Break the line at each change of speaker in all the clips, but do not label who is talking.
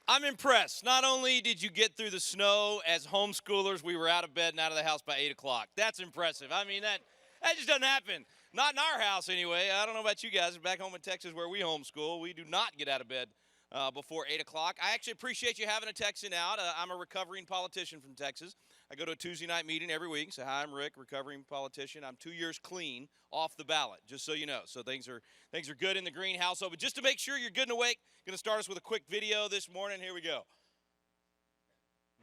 I'm impressed. Not only did you get through the snow as homeschoolers, we were out of bed and out of the house by 8 o'clock. That's impressive. I mean, that just doesn't happen. Not in our house anyway. I don't know about you guys. Back home in Texas where we homeschool, we do not get out of bed before 8 o'clock. I actually appreciate you having a Texan out. I'm a recovering politician from Texas. I go to a Tuesday night meeting every week. Say, hi, I'm Rick, recovering politician. I'm 2 years clean off the ballot, just so you know. So things are good in the green household. But just to make sure you're good and awake, going to start us with a quick video this morning. Here we go.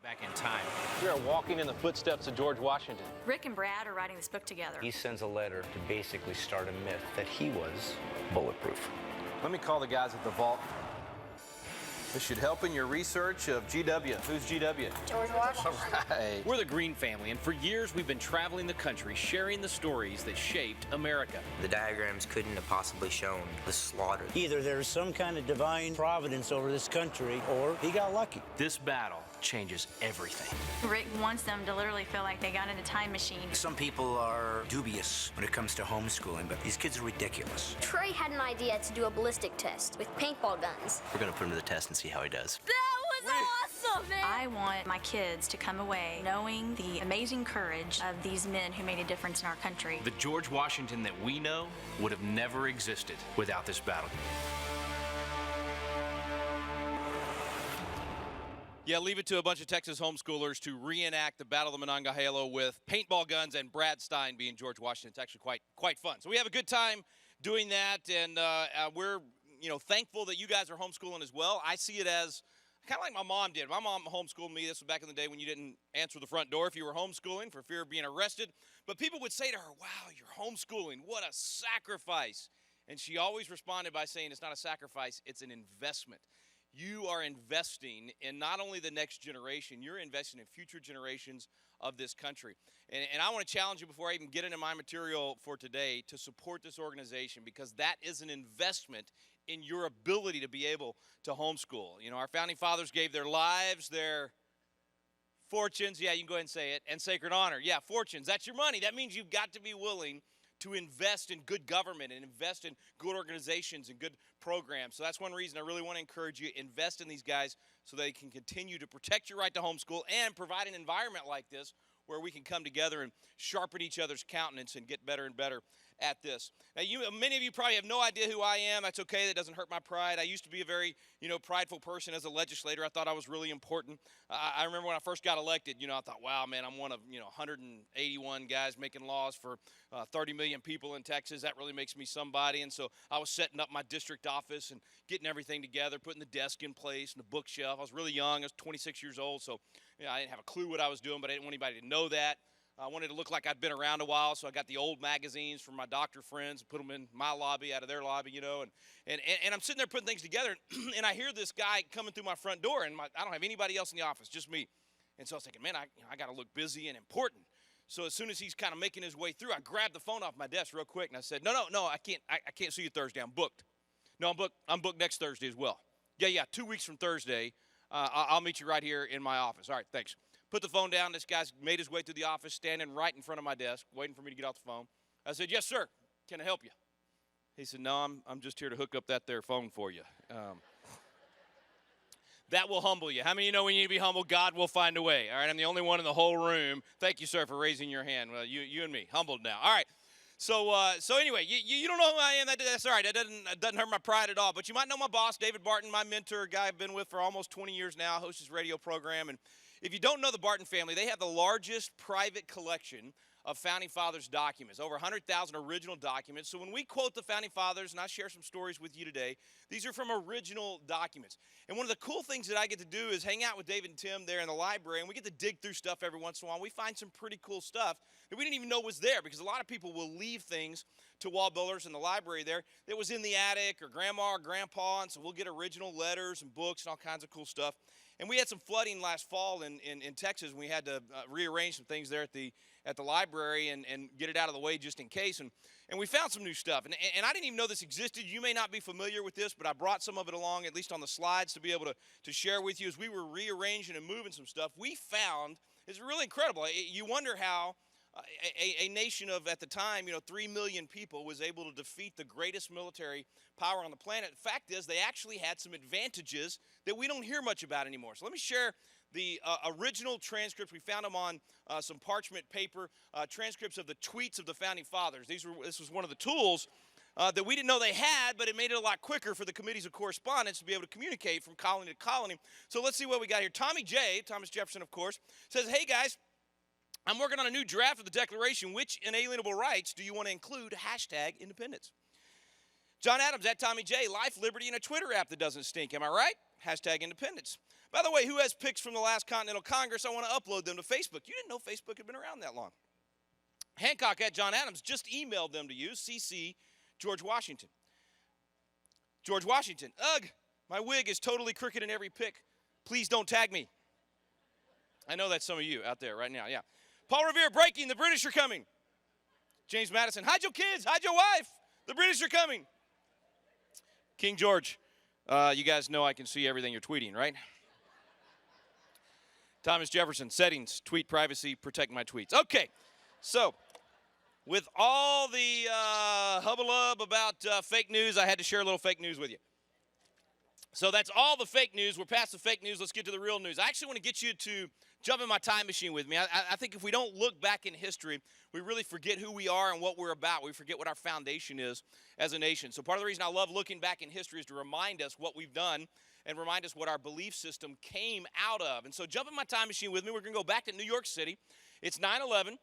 Back in time.
We are walking in the footsteps of George Washington.
Rick and Brad are writing this book together.
He sends a letter to basically start a myth that he was bulletproof.
Let me call the guys at the vault. This should help in your research of GW. Who's GW?
George Washington.
All right.
We're the Green family, and for years we've been traveling the country sharing the stories that shaped America.
The diagrams couldn't have possibly shown the slaughter.
Either there's some kind of divine providence over this country, or he got lucky.
This battle changes everything.
Rick wants them to literally feel like they got in a time machine.
Some people are dubious when it comes to homeschooling, but these kids are ridiculous.
Trey had an idea to do a ballistic test with paintball guns.
We're gonna put him to the test and see how he does.
That was awesome, man!
I want my kids to come away knowing the amazing courage of these men who made a difference in our country.
The George Washington that we know would have never existed without this battle.
Yeah, leave it to a bunch of Texas homeschoolers to reenact the Battle of the Monongahela with paintball guns and Brad Stein being George Washington. It's actually quite fun. So we have a good time doing that, and we're thankful that you guys are homeschooling as well. I see it as kind of like my mom did. My mom homeschooled me. This was back in the day when you didn't answer the front door if you were homeschooling for fear of being arrested. But people would say to her, wow, you're homeschooling. What a sacrifice. And she always responded by saying it's not a sacrifice, it's an investment. You are investing in not only the next generation, you're investing in future generations of this country. And I want to challenge you before I even get into my material for today to support this organization, because that is an investment in your ability to be able to homeschool. You know, our founding fathers gave their lives, their fortunes, yeah, you can go ahead and say it, and sacred honor. Yeah, fortunes, that's your money. That means you've got to be willing to invest in good government and invest in good organizations and good programs. So that's one reason I really want to encourage you, invest in these guys so they can continue to protect your right to homeschool and provide an environment like this where we can come together and sharpen each other's countenance and get better and better at this. Now, many of you probably have no idea who I am. That's okay. That doesn't hurt my pride. I used to be a very, prideful person as a legislator. I thought I was really important. I remember when I first got elected, I thought, wow, man, I'm one of, 181 guys making laws for 30 million people in Texas. That really makes me somebody. And so I was setting up my district office and getting everything together, putting the desk in place and the bookshelf. I was really young. I was 26 years old, so I didn't have a clue what I was doing, but I didn't want anybody to know that. I wanted to look like I'd been around a while, so I got the old magazines from my doctor friends and put them in my lobby out of their lobby, and I'm sitting there putting things together, and I hear this guy coming through my front door, and I don't have anybody else in the office, just me. And so I was thinking, man, I got to look busy and important. So as soon as he's kind of making his way through, I grabbed the phone off my desk real quick, and I said, no, I can't see you Thursday. I'm booked. No, I'm booked next Thursday as well. Yeah, 2 weeks from Thursday, I'll meet you right here in my office. All right, thanks. Put the phone down. This guy's made his way through the office, standing right in front of my desk, waiting for me to get off the phone. I said, yes, sir. Can I help you? He said, no, I'm just here to hook up that there phone for you. That will humble you. How many of you know when you need to be humble, God will find a way? All right, I'm the only one in the whole room. Thank you, sir, for raising your hand. Well, you and me, humbled now. All right. So anyway, you don't know who I am. That's all right. That doesn't hurt my pride at all. But you might know my boss, David Barton, my mentor, a guy I've been with for almost 20 years now, hosts his radio program. And if you don't know the Barton family, they have the largest private collection of Founding Fathers documents, over 100,000 original documents. So when we quote the Founding Fathers, and I share some stories with you today, these are from original documents. And one of the cool things that I get to do is hang out with David and Tim there in the library, and we get to dig through stuff every once in a while. We find some pretty cool stuff that we didn't even know was there, because a lot of people will leave things to wall builders in the library there that was in the attic or grandma or grandpa, and so we'll get original letters and books and all kinds of cool stuff. And we had some flooding last fall in Texas, and we had to rearrange some things there at the library and get it out of the way just in case. And we found some new stuff. And I didn't even know this existed. You may not be familiar with this, but I brought some of it along, at least on the slides, to be able to share with you as we were rearranging and moving some stuff. We found, it's really incredible. You wonder how a nation of, at the time, 3 million people was able to defeat the greatest military power on the planet. The fact is, they actually had some advantages that we don't hear much about anymore. So let me share the original transcripts. We found them on some parchment paper, transcripts of the tweets of the Founding Fathers. This was one of the tools that we didn't know they had, but it made it a lot quicker for the committees of correspondence to be able to communicate from colony to colony. So let's see what we got here. Tommy J., Thomas Jefferson, of course, says, hey, guys, I'm working on a new draft of the Declaration. Which inalienable rights do you want to include? Hashtag independence. John Adams, at Tommy J., life, liberty, and a Twitter app that doesn't stink. Am I right? Hashtag independence. By the way, who has pics from the last Continental Congress? I want to upload them to Facebook. You didn't know Facebook had been around that long. Hancock, at John Adams, just emailed them to you. CC George Washington. George Washington, ugh, my wig is totally crooked in every pic. Please don't tag me. I know that's some of you out there right now, yeah. Paul Revere, breaking, the British are coming. James Madison, hide your kids, hide your wife. The British are coming. King George, you guys know I can see everything you're tweeting, right? Thomas Jefferson, settings, tweet privacy, protect my tweets. Okay, so with all the hubbub about fake news, I had to share a little fake news with you. So that's all the fake news. We're past the fake news. Let's get to the real news. I actually want to get you to jump in my time machine with me. I think if we don't look back in history, we really forget who we are and what we're about. We forget what our foundation is as a nation. So part of the reason I love looking back in history is to remind us what we've done and remind us what our belief system came out of. And so jump in my time machine with me. We're going to go back to New York City. It's 9/11.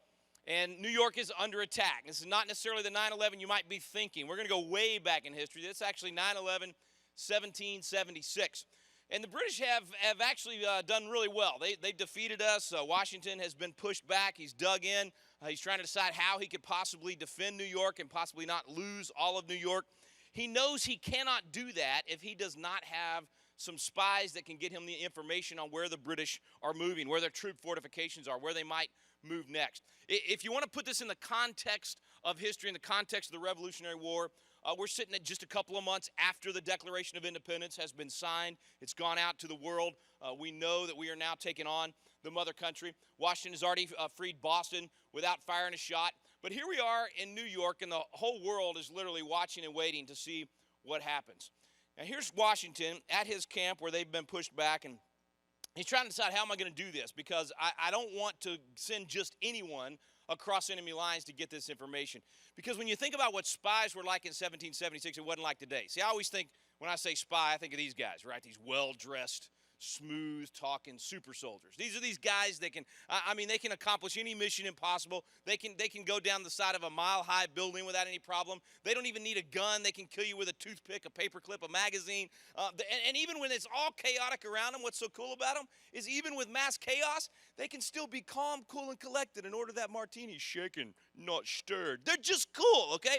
And New York is under attack. This is not necessarily the 9/11 you might be thinking. We're going to go way back in history. This is actually 9/11, 1776. And the British have actually done really well. They defeated us. Washington has been pushed back. He's dug in. He's trying to decide how he could possibly defend New York and possibly not lose all of New York. He knows he cannot do that if he does not have some spies that can get him the information on where the British are moving, where their troop fortifications are, where they might move next. If you want to put this in the context of history, in the context of the Revolutionary War, we're sitting at just a couple of months after the Declaration of Independence has been signed. It's gone out to the world. We know that we are now taking on the mother country. Washington has already freed Boston without firing a shot. But here we are in New York, and the whole world is literally watching and waiting to see what happens. Now here's Washington at his camp where they've been pushed back, and he's trying to decide, how am I going to do this? Because I don't want to send just anyone across enemy lines to get this information. Because when you think about what spies were like in 1776, it wasn't like today. See, I always think, when I say spy, I think of these guys, right? These well-dressed, smooth-talking super soldiers. These are these guys that can, they can accomplish any mission impossible. They can go down the side of a mile-high building without any problem. They don't even need a gun. They can kill you with a toothpick, a paperclip, a magazine. And even when it's all chaotic around them, what's so cool about them is even with mass chaos, they can still be calm, cool, and collected and order that martini shaken, not stirred. They're just cool, okay?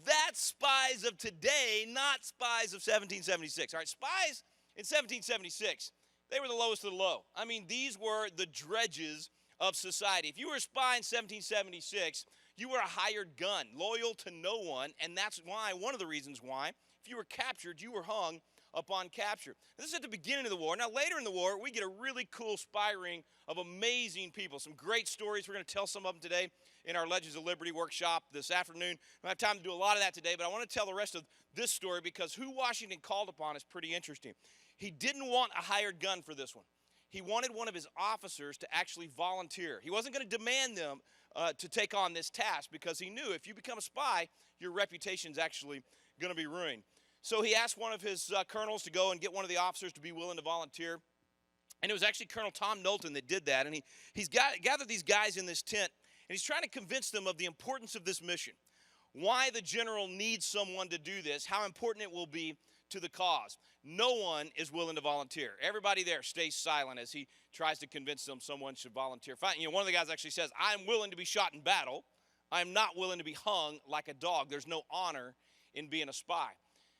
That's spies of today, not spies of 1776. All right, spies in 1776, they were the lowest of the low. I mean, these were the dredges of society. If you were a spy in 1776, you were a hired gun, loyal to no one, and that's why, one of the reasons why, if you were captured, you were hung upon capture. This is at the beginning of the war. Now, later in the war, we get a really cool spy ring of amazing people, some great stories. We're going to tell some of them today in our Legends of Liberty workshop this afternoon. I don't have time to do a lot of that today, but I want to tell the rest of this story because who Washington called upon is pretty interesting. He didn't want a hired gun for this one. He wanted one of his officers to actually volunteer. He wasn't going to demand them to take on this task because he knew if you become a spy, your reputation's actually going to be ruined. So he asked one of his colonels to go and get one of the officers to be willing to volunteer. And it was actually Colonel Tom Knowlton that did that. And he's gathered these guys in this tent, and he's trying to convince them of the importance of this mission, why the general needs someone to do this, how important it will be to the cause. No one is willing to volunteer. Everybody there stays silent as he tries to convince them someone should volunteer. One of the guys actually says, I'm willing to be shot in battle. I'm not willing to be hung like a dog. There's no honor in being a spy.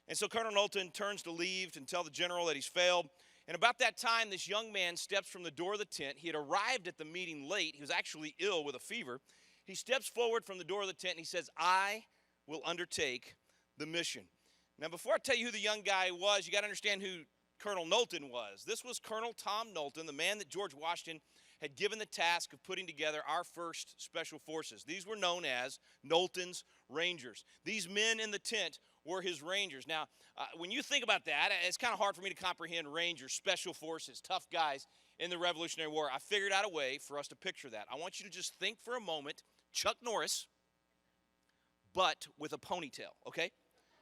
And so Colonel Knowlton turns to leave and tell the general that he's failed. And about that time, this young man steps from the door of the tent. He had arrived at the meeting late. He was actually ill with a fever. He steps forward from the door of the tent and he says, I will undertake the mission. Now, before I tell you who the young guy was, you got to understand who Colonel Knowlton was. This was Colonel Tom Knowlton, the man that George Washington had given the task of putting together our first special forces. These were known as Knowlton's Rangers. These men in the tent were his Rangers. Now, when you think about that, it's kind of hard for me to comprehend Rangers, special forces, tough guys in the Revolutionary War. I figured out a way for us to picture that. I want you to just think for a moment, Chuck Norris, but with a ponytail, okay?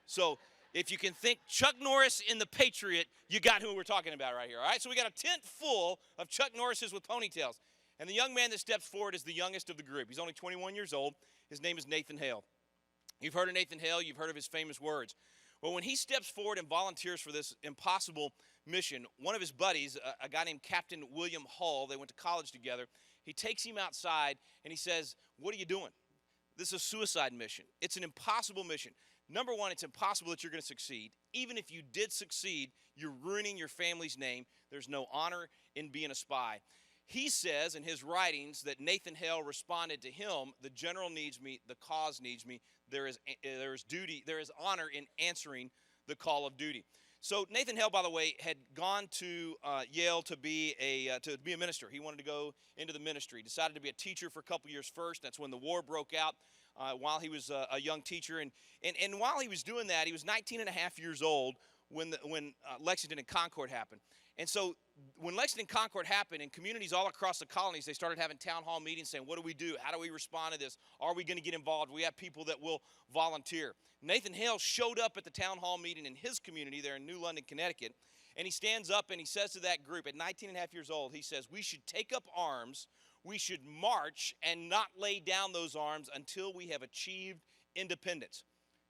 So if you can think Chuck Norris in The Patriot, you got who we're talking about right here, all right? So we got a tent full of Chuck Norrises with ponytails. And the young man that steps forward is the youngest of the group. He's only 21 years old. His name is Nathan Hale. You've heard of Nathan Hale. You've heard of his famous words. Well, when he steps forward and volunteers for this impossible mission, one of his buddies, a guy named Captain William Hull, they went to college together, he takes him outside and he says, "What are you doing? This is a suicide mission. It's an impossible mission. Number one, it's impossible that you're going to succeed. Even if you did succeed, you're ruining your family's name. There's no honor in being a spy." He says in his writings that Nathan Hale responded to him, "The general needs me, the cause needs me. There is duty, there is honor in answering the call of duty." So Nathan Hale, by the way, had gone to Yale to be a minister. He wanted to go into the ministry. Decided to be a teacher for a couple years first. That's when the war broke out. While he was a young teacher, and while he was doing that, he was 19 and a half years old when Lexington and Concord happened. And so when Lexington and Concord happened, in communities all across the colonies, they started having town hall meetings saying, what do we do? How do we respond to this? Are we going to get involved? We have people that will volunteer. Nathan Hale showed up at the town hall meeting in his community there in New London, Connecticut, and he stands up and he says to that group at 19 and a half years old, he says, "We should take up arms, we should march and not lay down those arms until we have achieved independence."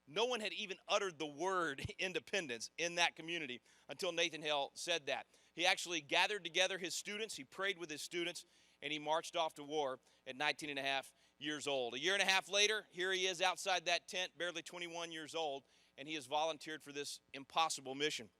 No one had even uttered the word independence in that community until Nathan Hale said that. He actually gathered together his students, he prayed with his students, and he marched off to war at 19 and a half years old. A year and a half later, here he is outside that tent, barely 21 years old, and he has volunteered for this impossible mission.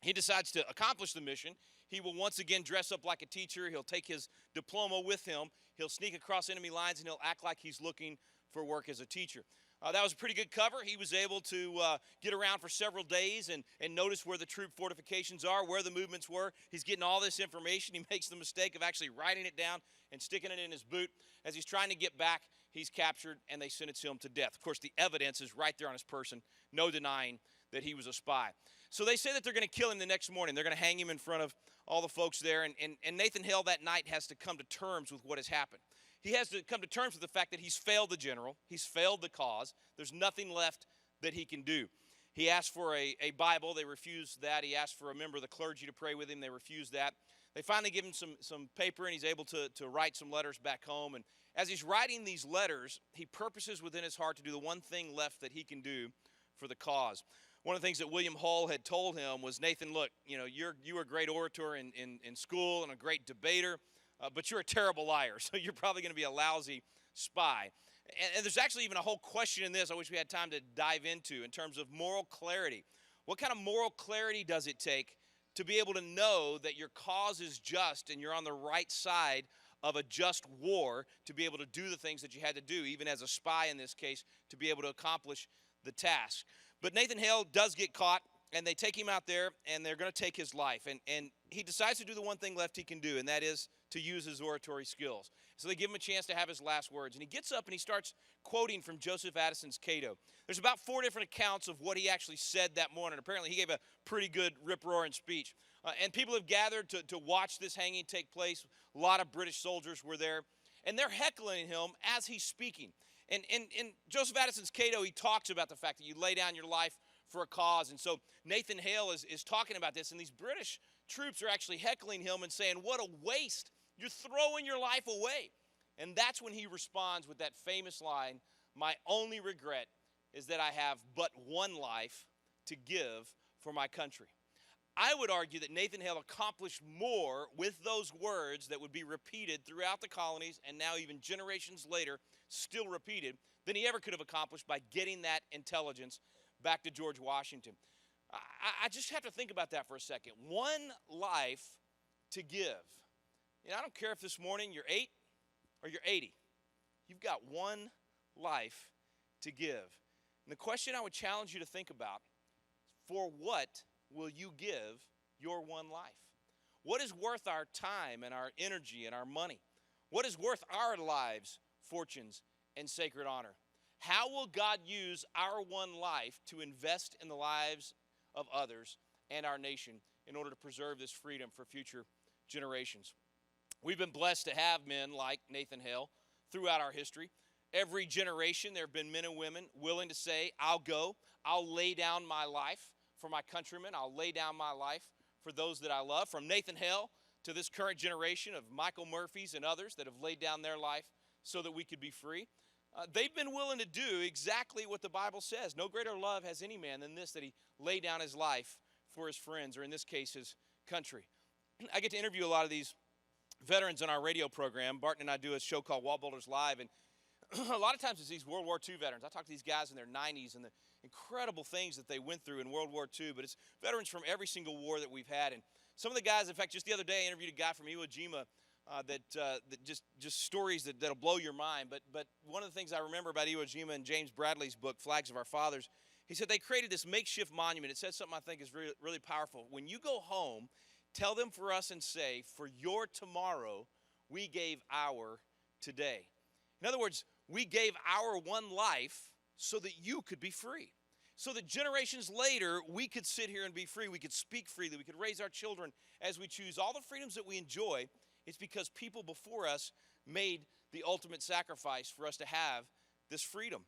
He decides to accomplish the mission. He will once again dress up like a teacher. He'll take his diploma with him. He'll sneak across enemy lines, and he'll act like he's looking for work as a teacher. That was a pretty good cover. He was able to get around for several days and notice where the troop fortifications are, where the movements were. He's getting all this information. He makes the mistake of actually writing it down and sticking it in his boot. As he's trying to get back, he's captured, and they sentence him to death. Of course, the evidence is right there on his person, no denying that he was a spy. So they say that they're going to kill him the next morning. They're going to hang him in front of all the folks there, and Nathan Hale that night has to come to terms with what has happened. He has to come to terms with the fact that he's failed the general. He's failed the cause. There's nothing left that he can do. He asked for a Bible. They refused that. He asked for a member of the clergy to pray with him. They refused that. They finally give him some paper, and he's able to write some letters back home. And as he's writing these letters, he purposes within his heart to do the one thing left that he can do for the cause. One of the things that William Hull had told him was, "Nathan, look, you were a great orator in school and a great debater, but you're a terrible liar, so you're probably going to be a lousy spy." And there's actually even a whole question in this I wish we had time to dive into in terms of moral clarity. What kind of moral clarity does it take to be able to know that your cause is just and you're on the right side of a just war, to be able to do the things that you had to do, even as a spy in this case, to be able to accomplish the task? But Nathan Hale does get caught, and they take him out there, and they're going to take his life. And he decides to do the one thing left he can do, and that is to use his oratory skills. So they give him a chance to have his last words. And he gets up and he starts quoting from Joseph Addison's Cato. There's about 4 different accounts of what he actually said that morning. Apparently he gave a pretty good rip-roaring speech. And people have gathered to watch this hanging take place. A lot of British soldiers were there. And they're heckling him as he's speaking. And in Joseph Addison's Cato, he talks about the fact that you lay down your life for a cause. And so Nathan Hale is talking about this, and these British troops are actually heckling him and saying, "What a waste. You're throwing your life away." And that's when he responds with that famous line, "My only regret is that I have but one life to give for my country." I would argue that Nathan Hale accomplished more with those words that would be repeated throughout the colonies, and now even generations later still repeated, than he ever could have accomplished by getting that intelligence back to George Washington. I just have to think about that for a second. One life to give. I don't care if this morning you're 8 or you're 80. You've got one life to give. And the question I would challenge you to think about, for what will you give your one life? What is worth our time and our energy and our money? What is worth our lives, fortunes, and sacred honor? How will God use our one life to invest in the lives of others and our nation in order to preserve this freedom for future generations? We've been blessed to have men like Nathan Hale throughout our history. Every generation, there have been men and women willing to say, I'll go, I'll lay down my life for my countrymen, I'll lay down my life for those that I love. From Nathan Hale to this current generation of Michael Murphys and others that have laid down their life so that we could be free. They've been willing to do exactly what the Bible says. No greater love has any man than this, that he lay down his life for his friends, or in this case, his country. I get to interview a lot of these veterans on our radio program. Barton and I do a show called Wall Builders Live, and a lot of times it's these World War II veterans. I talk to these guys in their 90s and the incredible things that they went through in World War II, but it's veterans from every single war that we've had. And some of the guys, in fact, just the other day I interviewed a guy from Iwo Jima that just stories that'll blow your mind. But one of the things I remember about Iwo Jima in James Bradley's book, Flags of Our Fathers, he said they created this makeshift monument. It says something I think is really, really powerful. When you go home, tell them for us and say, for your tomorrow, we gave our today. In other words, we gave our one life so that you could be free. So that generations later, we could sit here and be free. We could speak freely. We could raise our children as we choose. All the freedoms that we enjoy, it's because people before us made the ultimate sacrifice for us to have this freedom.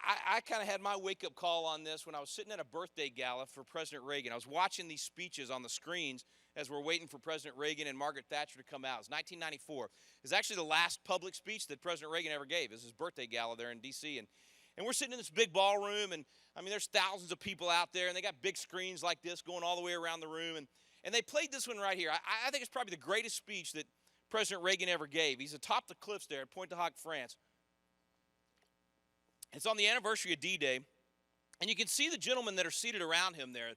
I kind of had my wake-up call on this when I was sitting at a birthday gala for President Reagan. I was watching these speeches on the screens as we're waiting for President Reagan and Margaret Thatcher to come out. It was 1994. It was actually the last public speech that President Reagan ever gave. It was his birthday gala there in D.C., and we're sitting in this big ballroom, and I mean, there's thousands of people out there, and they got big screens like this going all the way around the room, and they played this one right here. I think it's probably the greatest speech that President Reagan ever gave. He's atop the cliffs there at Pointe-du-Hoc, France. It's on the anniversary of D-Day, and you can see the gentlemen that are seated around him there.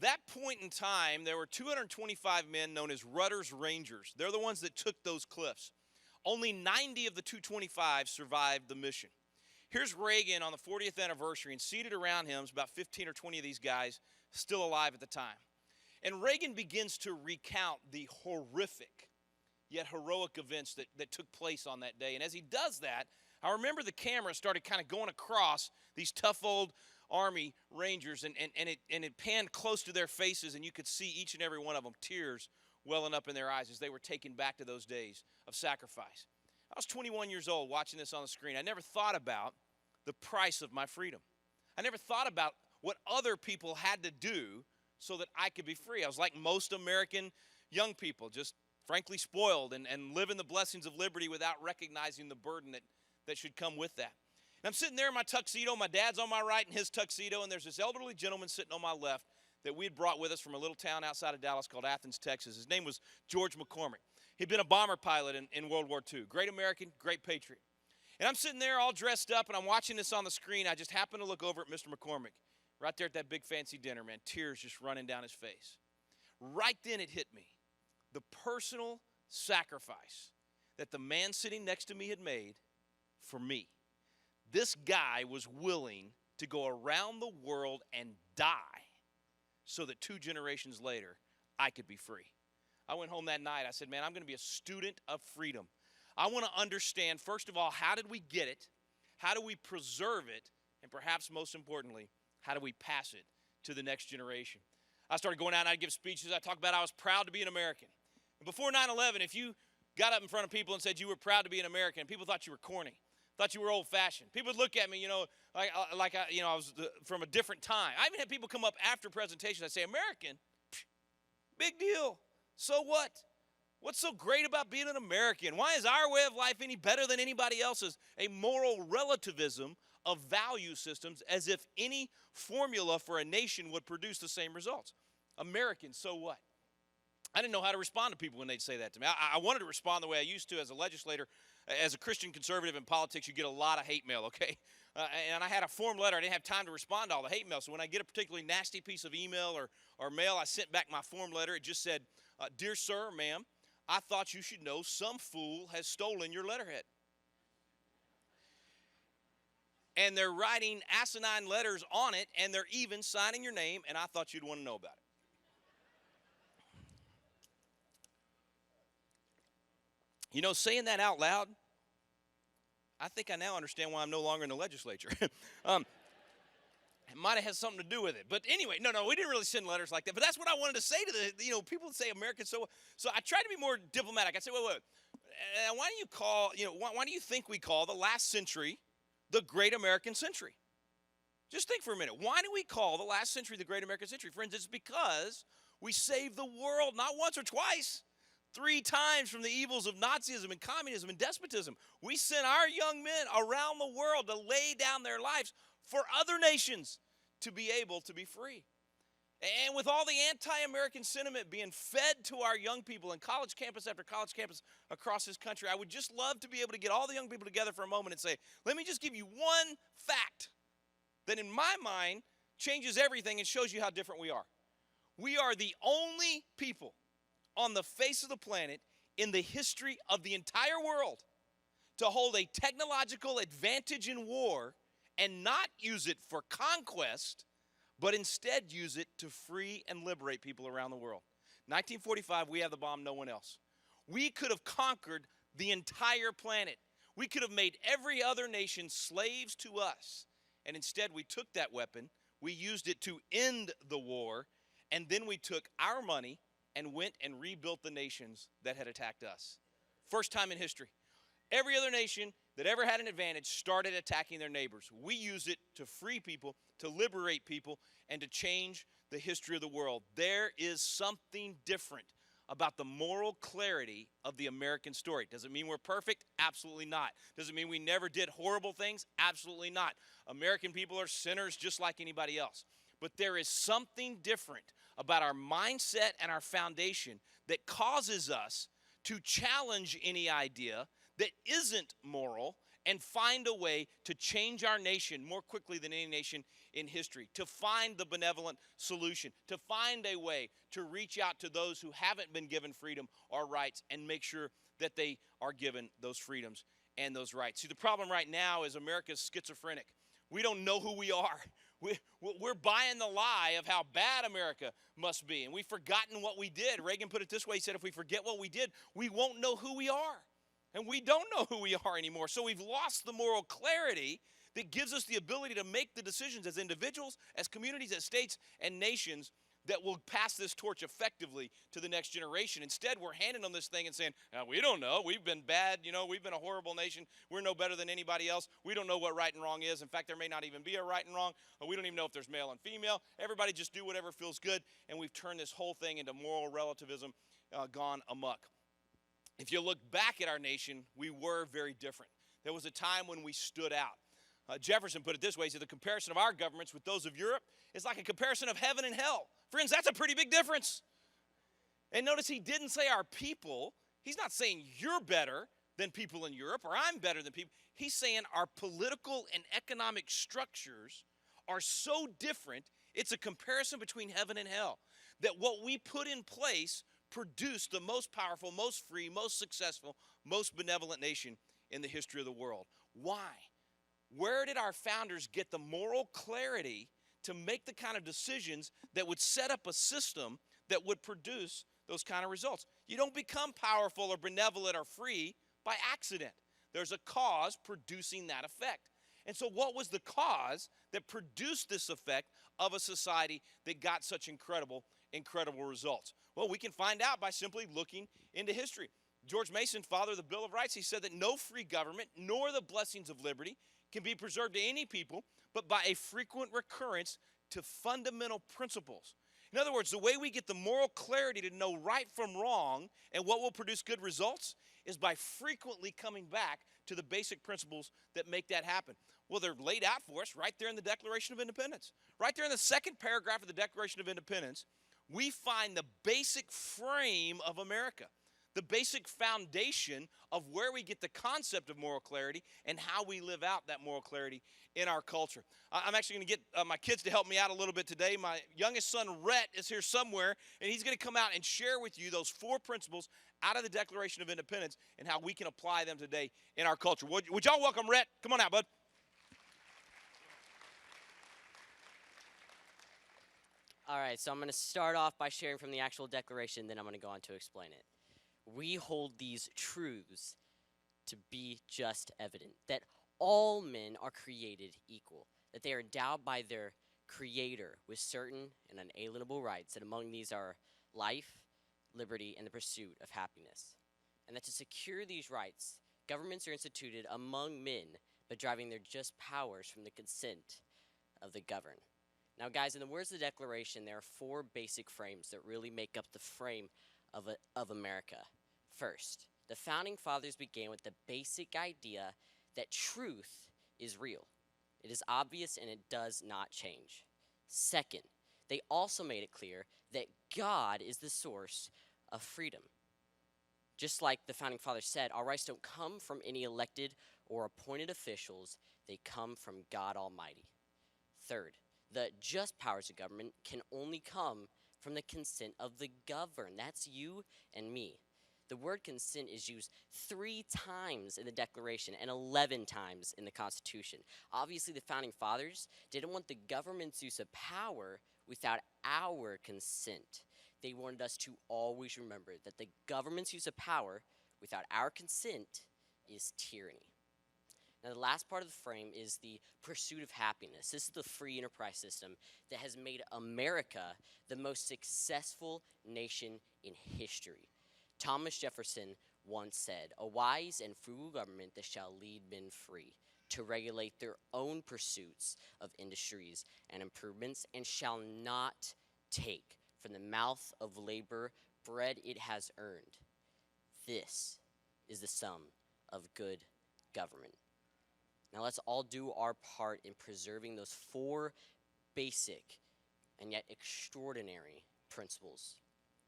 That point in time, there were 225 men known as Rudder's Rangers. They're the ones that took those cliffs. Only 90 of the 225 survived the mission. Here's Reagan on the 40th anniversary, and seated around him is about 15 or 20 of these guys still alive at the time. And Reagan begins to recount the horrific yet heroic events that took place on that day. And as he does that, I remember the camera started kind of going across these tough old Army Rangers, and it panned close to their faces, and you could see each and every one of them, tears welling up in their eyes as they were taken back to those days of sacrifice. I was 21 years old watching this on the screen. I never thought about the price of my freedom. I never thought about what other people had to do so that I could be free. I was like most American young people, just frankly spoiled and living the blessings of liberty without recognizing the burden that should come with that. And I'm sitting there in my tuxedo. My dad's on my right in his tuxedo, and there's this elderly gentleman sitting on my left that we had brought with us from a little town outside of Dallas called Athens, Texas. His name was George McCormick. He'd been a bomber pilot in World War II. Great American, great patriot. And I'm sitting there all dressed up, and I'm watching this on the screen. I just happened to look over at Mr. McCormick, right there at that big fancy dinner, man, tears just running down his face. Right then it hit me, the personal sacrifice that the man sitting next to me had made for me. This guy was willing to go around the world and die so that 2 generations later, I could be free. I went home that night. I said, man, I'm going to be a student of freedom. I want to understand, first of all, how did we get it? How do we preserve it? And perhaps most importantly, how do we pass it to the next generation? I started going out and I'd give speeches. I talked about I was proud to be an American. And before 9/11, if you got up in front of people and said you were proud to be an American, people thought you were corny, thought you were old-fashioned. People would look at me, I was from a different time. I even had people come up after presentations. I'd say, American? Big deal. So what? What's so great about being an American? Why is our way of life any better than anybody else's? A moral relativism of value systems, as if any formula for a nation would produce the same results. American, so what? I didn't know how to respond to people when they'd say that to me. I wanted to respond the way I used to as a legislator. As a Christian conservative in politics, you get a lot of hate mail, okay? And I had a form letter. I didn't have time to respond to all the hate mail. So when I get a particularly nasty piece of email or mail, I sent back my form letter. It just said, dear sir, ma'am, I thought you should know some fool has stolen your letterhead. And they're writing asinine letters on it, and they're even signing your name, and I thought you'd want to know about it. You know, saying that out loud, I think I now understand why I'm no longer in the legislature. It might have had something to do with it. But anyway, no, we didn't really send letters like that. But that's what I wanted to say to the, people that say Americans so. So I tried to be more diplomatic. I said, wait. Why do you call, why do you think we call the last century the Great American Century? Just think for a minute. Why do we call the last century the Great American Century? Friends, it's because we saved the world not once or twice, 3 times from the evils of Nazism and communism and despotism. We sent our young men around the world to lay down their lives for other nations to be able to be free. And with all the anti-American sentiment being fed to our young people in college campus after college campus across this country, I would just love to be able to get all the young people together for a moment and say, let me just give you one fact that in my mind changes everything and shows you how different we are. We are the only people on the face of the planet in the history of the entire world to hold a technological advantage in war and not use it for conquest, but instead use it to free and liberate people around the world. 1945, we have the bomb, no one else. We could have conquered the entire planet. We could have made every other nation slaves to us. And instead, we took that weapon, we used it to end the war, and then we took our money and went and rebuilt the nations that had attacked us. First time in history. Every other nation that ever had an advantage started attacking their neighbors. We used it to free people, to liberate people, and to change the history of the world. There is something different about the moral clarity of the American story. Does it mean we're perfect? Absolutely not. Does it mean we never did horrible things? Absolutely not. American people are sinners just like anybody else. But there is something different about our mindset and our foundation that causes us to challenge any idea that isn't moral and find a way to change our nation more quickly than any nation in history, to find the benevolent solution, to find a way to reach out to those who haven't been given freedom or rights and make sure that they are given those freedoms and those rights. See, the problem right now is America's schizophrenic. We don't know who we are. We're buying the lie of how bad America must be, and we've forgotten what we did. Reagan put it this way. He said, if we forget what we did, we won't know who we are. And we don't know who we are anymore. So we've lost the moral clarity that gives us the ability to make the decisions as individuals, as communities, as states, and nations that will pass this torch effectively to the next generation. Instead, we're handing them this thing and saying, we don't know. We've been bad. We've been a horrible nation. We're no better than anybody else. We don't know what right and wrong is. In fact, there may not even be a right and wrong. We don't even know if there's male and female. Everybody just do whatever feels good. And we've turned this whole thing into moral relativism gone amok. If you look back at our nation, we were very different. There was a time when we stood out. Jefferson put it this way. He said, the comparison of our governments with those of Europe is like a comparison of heaven and hell. Friends, that's a pretty big difference. And notice he didn't say our people. He's not saying you're better than people in Europe or I'm better than people. He's saying our political and economic structures are so different, it's a comparison between heaven and hell. That what we put in place produced the most powerful, most free, most successful, most benevolent nation in the history of the world. Why? Where did our founders get the moral clarity to make the kind of decisions that would set up a system that would produce those kind of results? You don't become powerful or benevolent or free by accident. There's a cause producing that effect. And so what was the cause that produced this effect of a society that got such incredible results? Well, we can find out by simply looking into history. George Mason, father of the Bill of Rights, he said that no free government nor the blessings of liberty can be preserved to any people but by a frequent recurrence to fundamental principles. In other words, the way we get the moral clarity to know right from wrong and what will produce good results is by frequently coming back to the basic principles that make that happen. Well, they're laid out for us right there in the Declaration of Independence. Right there in the second paragraph of the Declaration of Independence, we find the basic frame of America, the basic foundation of where we get the concept of moral clarity and how we live out that moral clarity in our culture. I'm actually going to get my kids to help me out a little bit today. My youngest son, Rhett, is here somewhere, and he's going to come out and share with you those 4 principles out of the Declaration of Independence and how we can apply them today in our culture. Would y'all welcome Rhett? Come on out, bud.
All right, so I'm going to start off by sharing from the actual Declaration, then I'm going to go on to explain it. we hold these truths to be just evident, that all men are created equal, that they are endowed by their Creator with certain and unalienable rights, and among these are life, liberty, and the pursuit of happiness. And that to secure these rights, governments are instituted among men, but driving their just powers from the consent of the governed. Now, guys, in the words of the Declaration, there are four basic frames that really make up the frame of America. First, the Founding Fathers began with the basic idea that truth is real. It is obvious and it does not change. Second, they also made it clear that God is the source of freedom. Just like the Founding Fathers said, our rights don't come from any elected or appointed officials, they come from God Almighty. Third, the just powers of government can only come from the consent of the governed. That's you and me. The word consent is used 3 times in the Declaration and 11 times in the Constitution. Obviously, the Founding Fathers didn't want the government's use of power without our consent. They wanted us to always remember that the government's use of power without our consent is tyranny. Now, the last part of the frame is the pursuit of happiness. This is the free enterprise system that has made America the most successful nation in history. Thomas Jefferson once said, "A wise and frugal government that shall lead men free to regulate their own pursuits of industries and improvements, and shall not take from the mouth of labor bread it has earned. This is the sum of good government." Now let's all do our part in preserving those 4 basic and yet extraordinary principles.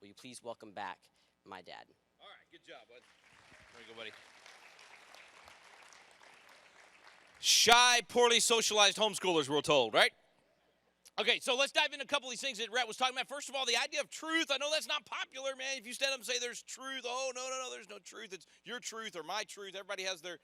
Will you please welcome back my dad?
All right, good job, bud. There you go, buddy. Shy, poorly socialized homeschoolers, we're told, right? Okay, so let's dive into a couple of these things that Rhett was talking about. First of all, the idea of truth. I know that's not popular, man. If you stand up and say there's truth, oh, no, there's no truth. It's your truth or my truth. Everybody has their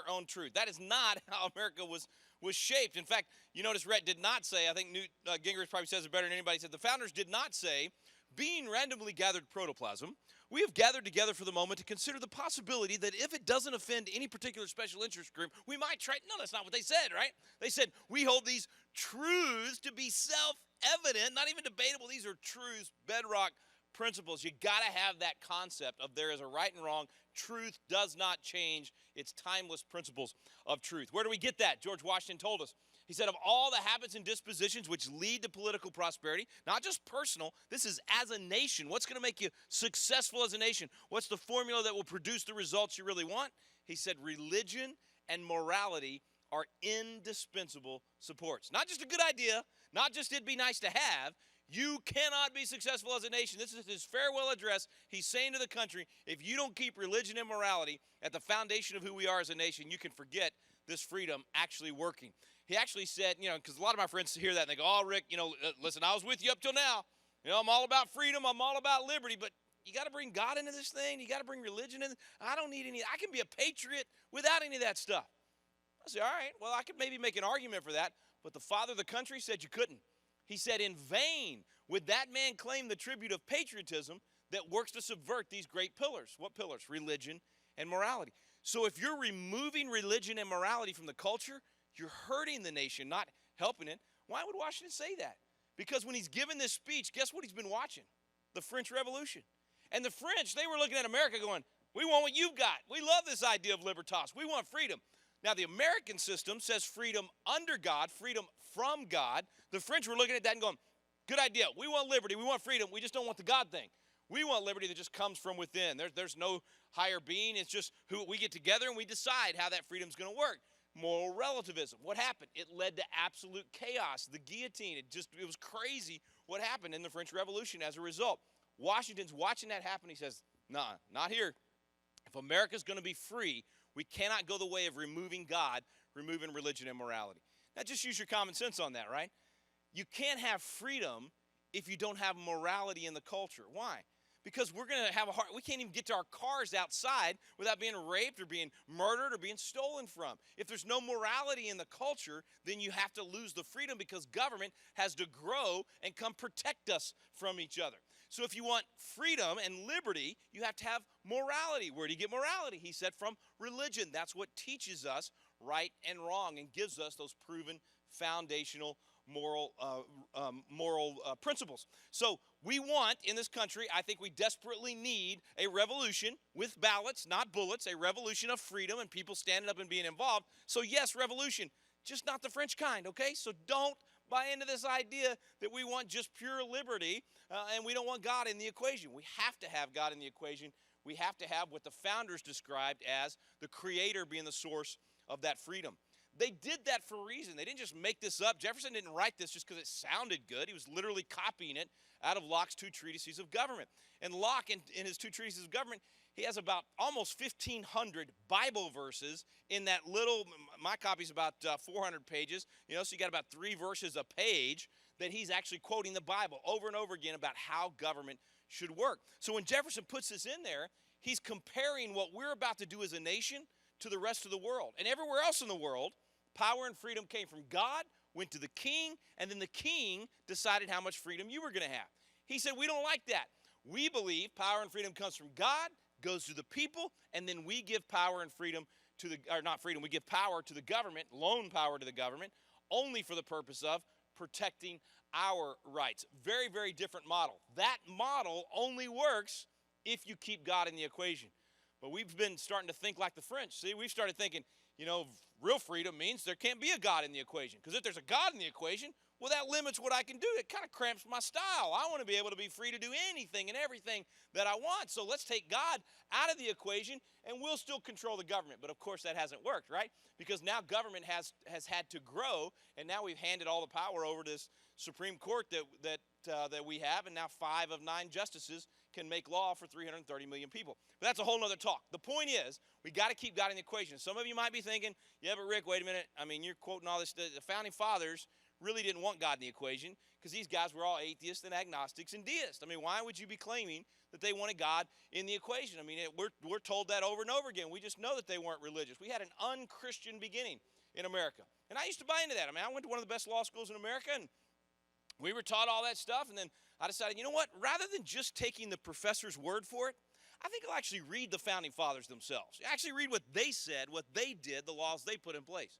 own truth. That is not how America was shaped. In fact, you notice Rhett did not say, I think Newt Gingrich probably says it better than anybody, said the founders did not say, being randomly gathered protoplasm, we have gathered together for the moment to consider the possibility that if it doesn't offend any particular special interest group, we might try. No, that's not what they said, right? They said, we hold these truths to be self-evident, not even debatable. These are truths, bedrock principles. You got to have that concept of there is a right and wrong. Truth does not change. It's timeless principles of truth. Where do we get that? George Washington told us. He said, of all the habits and dispositions which lead to political prosperity, not just personal, this is as a nation. What's going to make you successful as a nation? What's the formula that will produce the results you really want? He said, religion and morality are indispensable supports. Not just a good idea, not just it'd be nice to have. You cannot be successful as a nation. This is his farewell address. He's saying to the country, if you don't keep religion and morality at the foundation of who we are as a nation, you can forget this freedom actually working. He actually said, because a lot of my friends hear that and they go, oh, Rick, listen, I was with you up till now. I'm all about freedom. I'm all about liberty. But you got to bring God into this thing. You got to bring religion in. I don't need any. I can be a patriot without any of that stuff. I said, all right, well, I could maybe make an argument for that. But the father of the country said you couldn't. He said, in vain would that man claim the tribute of patriotism that works to subvert these great pillars. What pillars? Religion and morality. So if you're removing religion and morality from the culture, you're hurting the nation, not helping it. Why would Washington say that? Because when he's given this speech, guess what he's been watching? The French Revolution. And the French, they were looking at America going, we want what you've got. We love this idea of libertas. We want freedom. Now, the American system says freedom under God, freedom from God. The French were looking at that and going, good idea. We want liberty. We want freedom. We just don't want the God thing. We want liberty that just comes from within. There's no higher being. It's just who we get together and we decide how that freedom's going to work. Moral relativism. What happened? It led to absolute chaos. The guillotine. It was crazy what happened in the French Revolution as a result. Washington's watching that happen. He says, nah, not here. If America's going to be free, we cannot go the way of removing God, removing religion and morality. Now, just use your common sense on that, right? You can't have freedom if you don't have morality in the culture. Why? Because we're going to have we can't even get to our cars outside without being raped or being murdered or being stolen from. If there's no morality in the culture, then you have to lose the freedom because government has to grow and come protect us from each other. So if you want freedom and liberty, you have to have morality. Where do you get morality? He said from religion. That's what teaches us right and wrong and gives us those proven foundational moral principles. So we want in this country, I think we desperately need a revolution with ballots, not bullets, a revolution of freedom and people standing up and being involved. So yes, revolution, just not the French kind, okay? So don't buy into this idea that we want just pure liberty and we don't want God in the equation. We have to have God in the equation. We have to have what the founders described as the creator being the source of that freedom. They did that for a reason. They didn't just make this up. Jefferson didn't write this just because it sounded good. He was literally copying it out of Locke's 2 treatises of government. And Locke, in his 2 treatises of government, he has about almost 1,500 Bible verses in that little, my copy's about 400 pages, so you got about 3 verses a page that he's actually quoting the Bible over and over again about how government should work. So when Jefferson puts this in there, he's comparing what we're about to do as a nation to the rest of the world. And everywhere else in the world, power and freedom came from God, went to the king, and then the king decided how much freedom you were going to have. He said, we don't like that. We believe power and freedom comes from God, goes to the people, and then we give power and freedom to the, or not freedom, we give power to the government, loan power to the government, only for the purpose of protecting our rights. Very, very different model. That model only works if you keep God in the equation. But we've been starting to think like the French. See, we've started thinking, real freedom means there can't be a God in the equation. Because if there's a God in the equation, well, that limits what I can do. It kind of cramps my style. I want to be able to be free to do anything and everything that I want. So let's take God out of the equation, and we'll still control the government. But, of course, that hasn't worked, right? Because now government has had to grow, and now we've handed all the power over to this Supreme Court that we have, and now 5 of 9 justices can make law for 330 million people. But that's a whole nother talk. The point is, we got to keep God in the equation. Some of you might be thinking, yeah, but Rick, wait a minute. I mean, you're quoting all this. The Founding Fathers really didn't want God in the equation because these guys were all atheists and agnostics and deists. I mean, why would you be claiming that they wanted God in the equation? I mean, we're told that over and over again. We just know that they weren't religious. We had an unchristian beginning in America. And I used to buy into that. I mean, I went to one of the best law schools in America, and we were taught all that stuff, and then I decided, you know what? Rather than just taking the professor's word for it, I think I'll actually read the Founding Fathers themselves. Actually read what they said, what they did, the laws they put in place.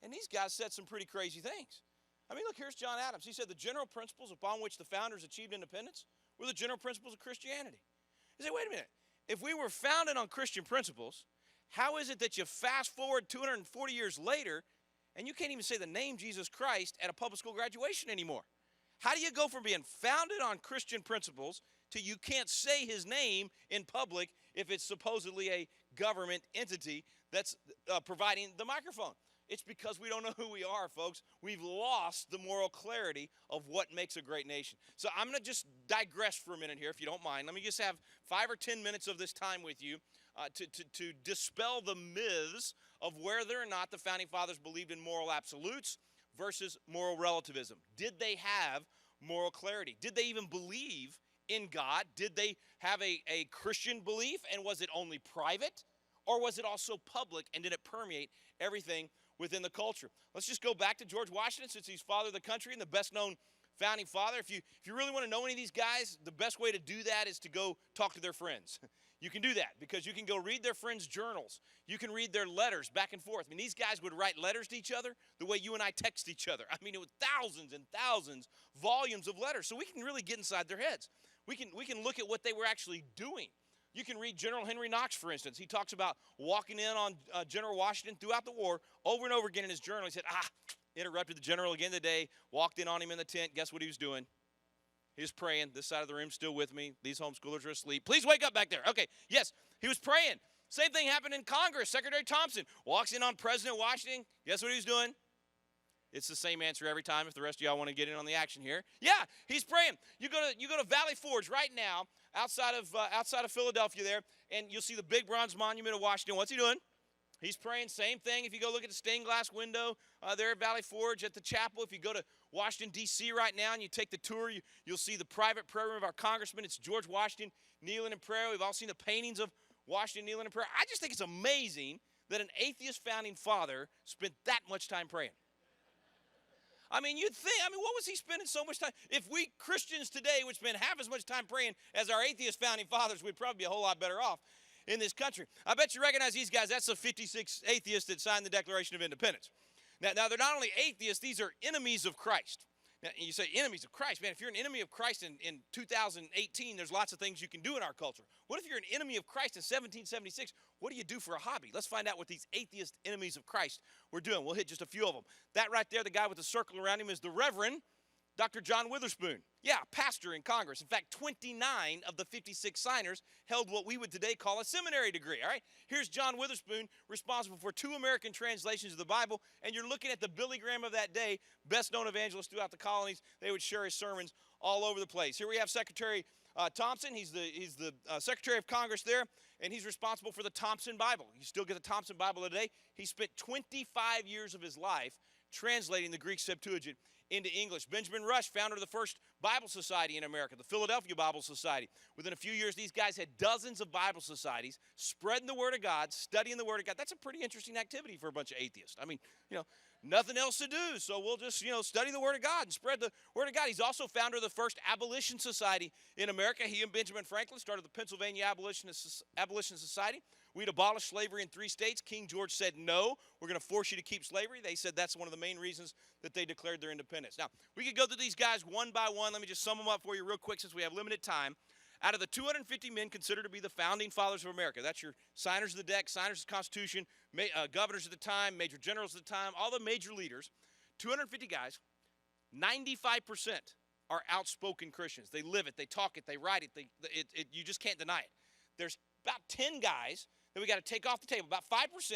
And these guys said some pretty crazy things. I mean, look, here's John Adams. He said the general principles upon which the founders achieved independence were the general principles of Christianity. You say, wait a minute. If we were founded on Christian principles, how is it that you fast forward 240 years later and you can't even say the name Jesus Christ at a public school graduation anymore? How do you go from being founded on Christian principles to you can't say his name in public if it's supposedly a government entity that's providing the microphone? It's because we don't know who we are, folks. We've lost the moral clarity of what makes a great nation. So I'm going to just digress for a minute here, if you don't mind. Let me just have 5 or 10 minutes of this time with you to dispel the myths of whether or not the Founding Fathers believed in moral absolutes versus moral relativism. Did they have moral clarity? Did they even believe in God? Did they have a Christian belief, and was it only private? Or was it also public, and did it permeate everything within the culture? Let's just go back to George Washington, since he's father of the country and the best-known founding father. If you really want to know any of these guys, the best way to do that is to go talk to their friends. You can do that because you can go read their friends' journals. You can read their letters back and forth. I mean, these guys would write letters to each other the way you and I text each other. I mean, it was thousands and thousands, volumes of letters. So we can really get inside their heads. We can look at what they were actually doing. You can read General Henry Knox, for instance. He talks about walking in on General Washington throughout the war over and over again in his journal. He said, interrupted the general again today, walked in on him in the tent. Guess what he was doing? He was praying. This side of the room still with me. These homeschoolers are asleep. Please wake up back there. Okay, yes, he was praying. Same thing happened in Congress. Secretary Thompson walks in on President Washington. Guess what he was doing? It's the same answer every time if the rest of y'all want to get in on the action here. Yeah, he's praying. You go to Valley Forge right now, outside of Philadelphia there, and you'll see the big bronze monument of Washington. What's he doing? He's praying. Same thing. If you go look at the stained glass window there at Valley Forge at the chapel, if you go to Washington, D.C. right now and you take the tour, you'll see the private prayer room of our congressman. It's George Washington kneeling in prayer. We've all seen the paintings of Washington kneeling in prayer. I just think it's amazing that an atheist founding father spent that much time praying. I mean, you'd think, I mean, what was he spending so much time? If we Christians today would spend half as much time praying as our atheist founding fathers, we'd probably be a whole lot better off in this country. I bet you recognize these guys. That's the 56 atheists that signed the Declaration of Independence. Now they're not only atheists, these are enemies of Christ. Now, you say enemies of Christ. Man, if you're an enemy of Christ in 2018, there's lots of things you can do in our culture. What if you're an enemy of Christ in 1776? What do you do for a hobby? Let's find out what these atheist enemies of Christ were doing. We'll hit just a few of them. That right there, the guy with the circle around him, is the Reverend Dr. John Witherspoon. Yeah, pastor in Congress. In fact, 29 of the 56 signers held what we would today call a seminary degree, all right? Here's John Witherspoon, responsible for 2 American translations of the Bible, and you're looking at the Billy Graham of that day, best-known evangelist throughout the colonies. They would share his sermons all over the place. Here we have Secretary Thompson. He's the Secretary of Congress there, and he's responsible for the Thompson Bible. You still get the Thompson Bible today. He spent 25 years of his life translating the Greek Septuagint into English. Benjamin Rush, founder of the first Bible Society in America, the Philadelphia Bible Society. Within a few years, these guys had dozens of Bible societies spreading the Word of God, studying the Word of God. That's a pretty interesting activity for a bunch of atheists. I mean, nothing else to do, so we'll just, study the Word of God and spread the Word of God. He's also founder of the first Abolition Society in America. He and Benjamin Franklin started the Pennsylvania Abolition Society. We'd abolished slavery in 3 states. King George said, no, we're going to force you to keep slavery. They said that's one of the main reasons that they declared their independence. Now, we could go through these guys one by one. Let me just sum them up for you real quick since we have limited time. Out of the 250 men considered to be the founding fathers of America, that's your signers of the deck, signers of the Constitution, governors at the time, major generals at the time, all the major leaders, 250 guys, 95% are outspoken Christians. They live it, they talk it, they write it, you just can't deny it. There's about 10 guys that we got to take off the table, about 5%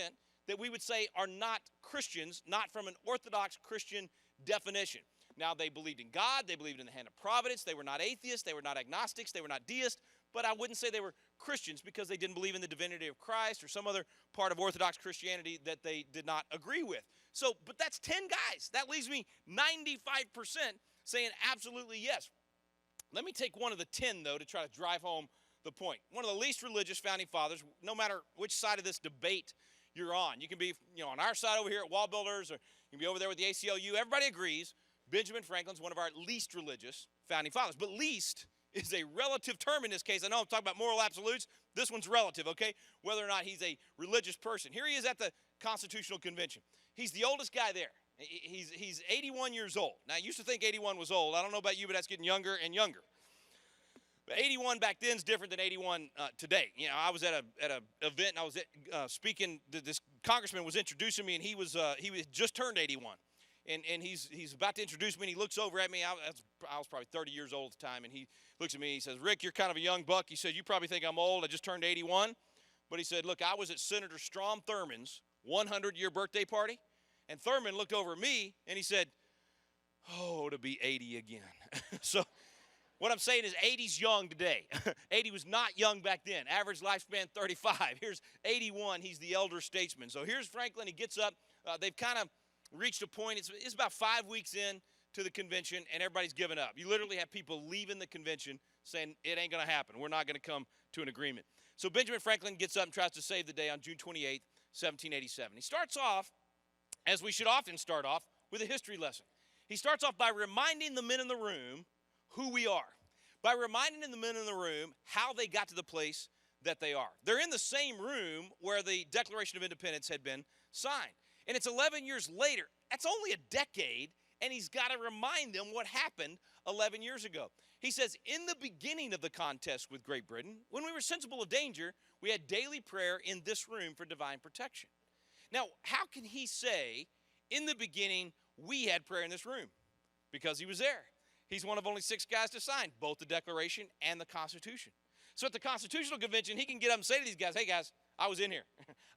that we would say are not Christians, not from an Orthodox Christian definition. Now, they believed in God, they believed in the hand of providence, they were not atheists, they were not agnostics, they were not deists, but I wouldn't say they were Christians because they didn't believe in the divinity of Christ or some other part of Orthodox Christianity that they did not agree with. So, but that's 10 guys. That leaves me 95% saying absolutely yes. Let me take one of the 10, though, to try to drive home the point. One of the least religious founding fathers, no matter which side of this debate you're on. You can be, on our side over here at Wall Builders, or you can be over there with the ACLU. Everybody agrees Benjamin Franklin's one of our least religious founding fathers. But least is a relative term in this case. I know I'm talking about moral absolutes. This one's relative, okay? Whether or not he's a religious person. Here he is at the Constitutional Convention. He's the oldest guy there. He's 81 years old. Now, I used to think 81 was old. I don't know about you, but that's getting younger and younger. But 81 back then is different than 81 today. I was at an event and I was speaking. This congressman was introducing me, and he was just turned 81, and he's about to introduce me, and he looks over at me. I was probably 30 years old at the time, and he looks at me and he says, "Rick, you're kind of a young buck." He said, "You probably think I'm old. I just turned 81." But he said, "Look, I was at Senator Strom Thurmond's 100-year birthday party, and Thurmond looked over at me and he said, 'Oh, to be 80 again.'" So what I'm saying is 80's young today. 80 was not young back then. Average lifespan 35. Here's 81. He's the elder statesman. So here's Franklin. He gets up. They've kind of reached a point. It's about 5 weeks in to the convention, and everybody's given up. You literally have people leaving the convention saying it ain't going to happen. We're not going to come to an agreement. So Benjamin Franklin gets up and tries to save the day on June 28th, 1787. He starts off, as we should often start off, with a history lesson. He starts off by reminding the men in the room who we are, by reminding the men in the room how they got to the place that they are. They're in the same room where the Declaration of Independence had been signed. And it's 11 years later. That's only a decade, and he's got to remind them what happened 11 years ago. He says, "In the beginning of the contest with Great Britain, when we were sensible of danger, we had daily prayer in this room for divine protection." Now, how can he say, in the beginning, we had prayer in this room? Because he was there. He's one of only 6 guys to sign both the Declaration and the Constitution. So at the Constitutional Convention, he can get up and say to these guys, "Hey guys, I was in here.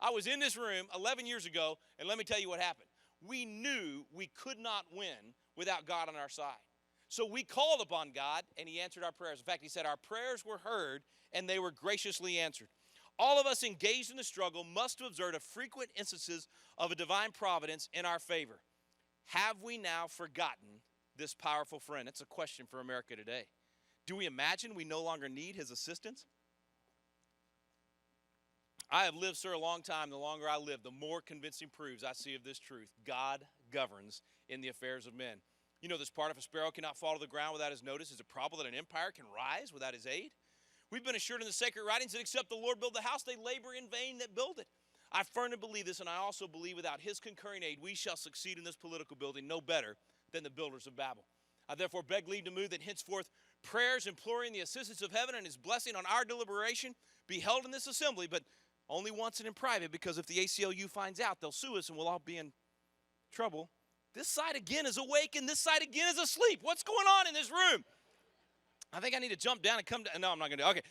I was in this room 11 years ago, and let me tell you what happened. We knew we could not win without God on our side. So we called upon God, and he answered our prayers. In fact, he said our prayers were heard, and they were graciously answered. All of us engaged in the struggle must have observed frequent instances of a divine providence in our favor. Have we now forgotten this powerful friend?" That's a question for America today. Do we imagine we no longer need his assistance? I have lived, sir, a long time. The longer I live, the more convincing proofs I see of this truth. God governs in the affairs of men. You know this part, if a sparrow cannot fall to the ground without his notice, is it probable that an empire can rise without his aid? We've been assured in the sacred writings that except the Lord build the house, they labor in vain that build it. I firmly believe this, and I also believe without his concurring aid, we shall succeed in this political building no better than the builders of Babel. I therefore beg leave to move that henceforth prayers imploring the assistance of heaven and his blessing on our deliberation be held in this assembly, but only once and in private, because if the ACLU finds out, they'll sue us and we'll all be in trouble. This side again is awake and this side again is asleep. What's going on in this room? I think I need to jump down and come down. No, I'm not going to. Okay.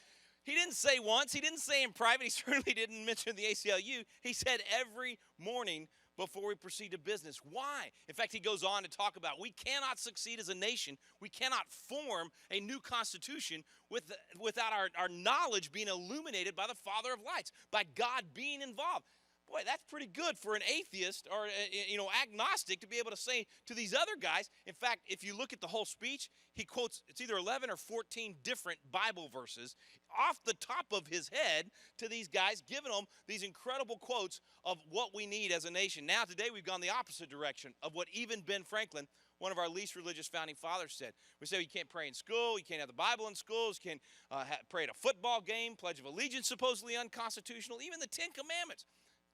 He didn't say once. He didn't say in private. He certainly didn't mention the ACLU. He said every morning before we proceed to business. Why? In fact, he goes on to talk about we cannot succeed as a nation. We cannot form a new constitution without our knowledge being illuminated by the Father of lights, by God being involved. Boy, that's pretty good for an atheist or agnostic to be able to say to these other guys. In fact, if you look at the whole speech, he quotes, it's either 11 or 14 different Bible verses off the top of his head to these guys, giving them these incredible quotes of what we need as a nation. Now, today, we've gone the opposite direction of what even Ben Franklin, one of our least religious founding fathers, said. We say you can't pray in school, you can't have the Bible in schools, you can't pray at a football game, Pledge of Allegiance supposedly unconstitutional, even the Ten Commandments.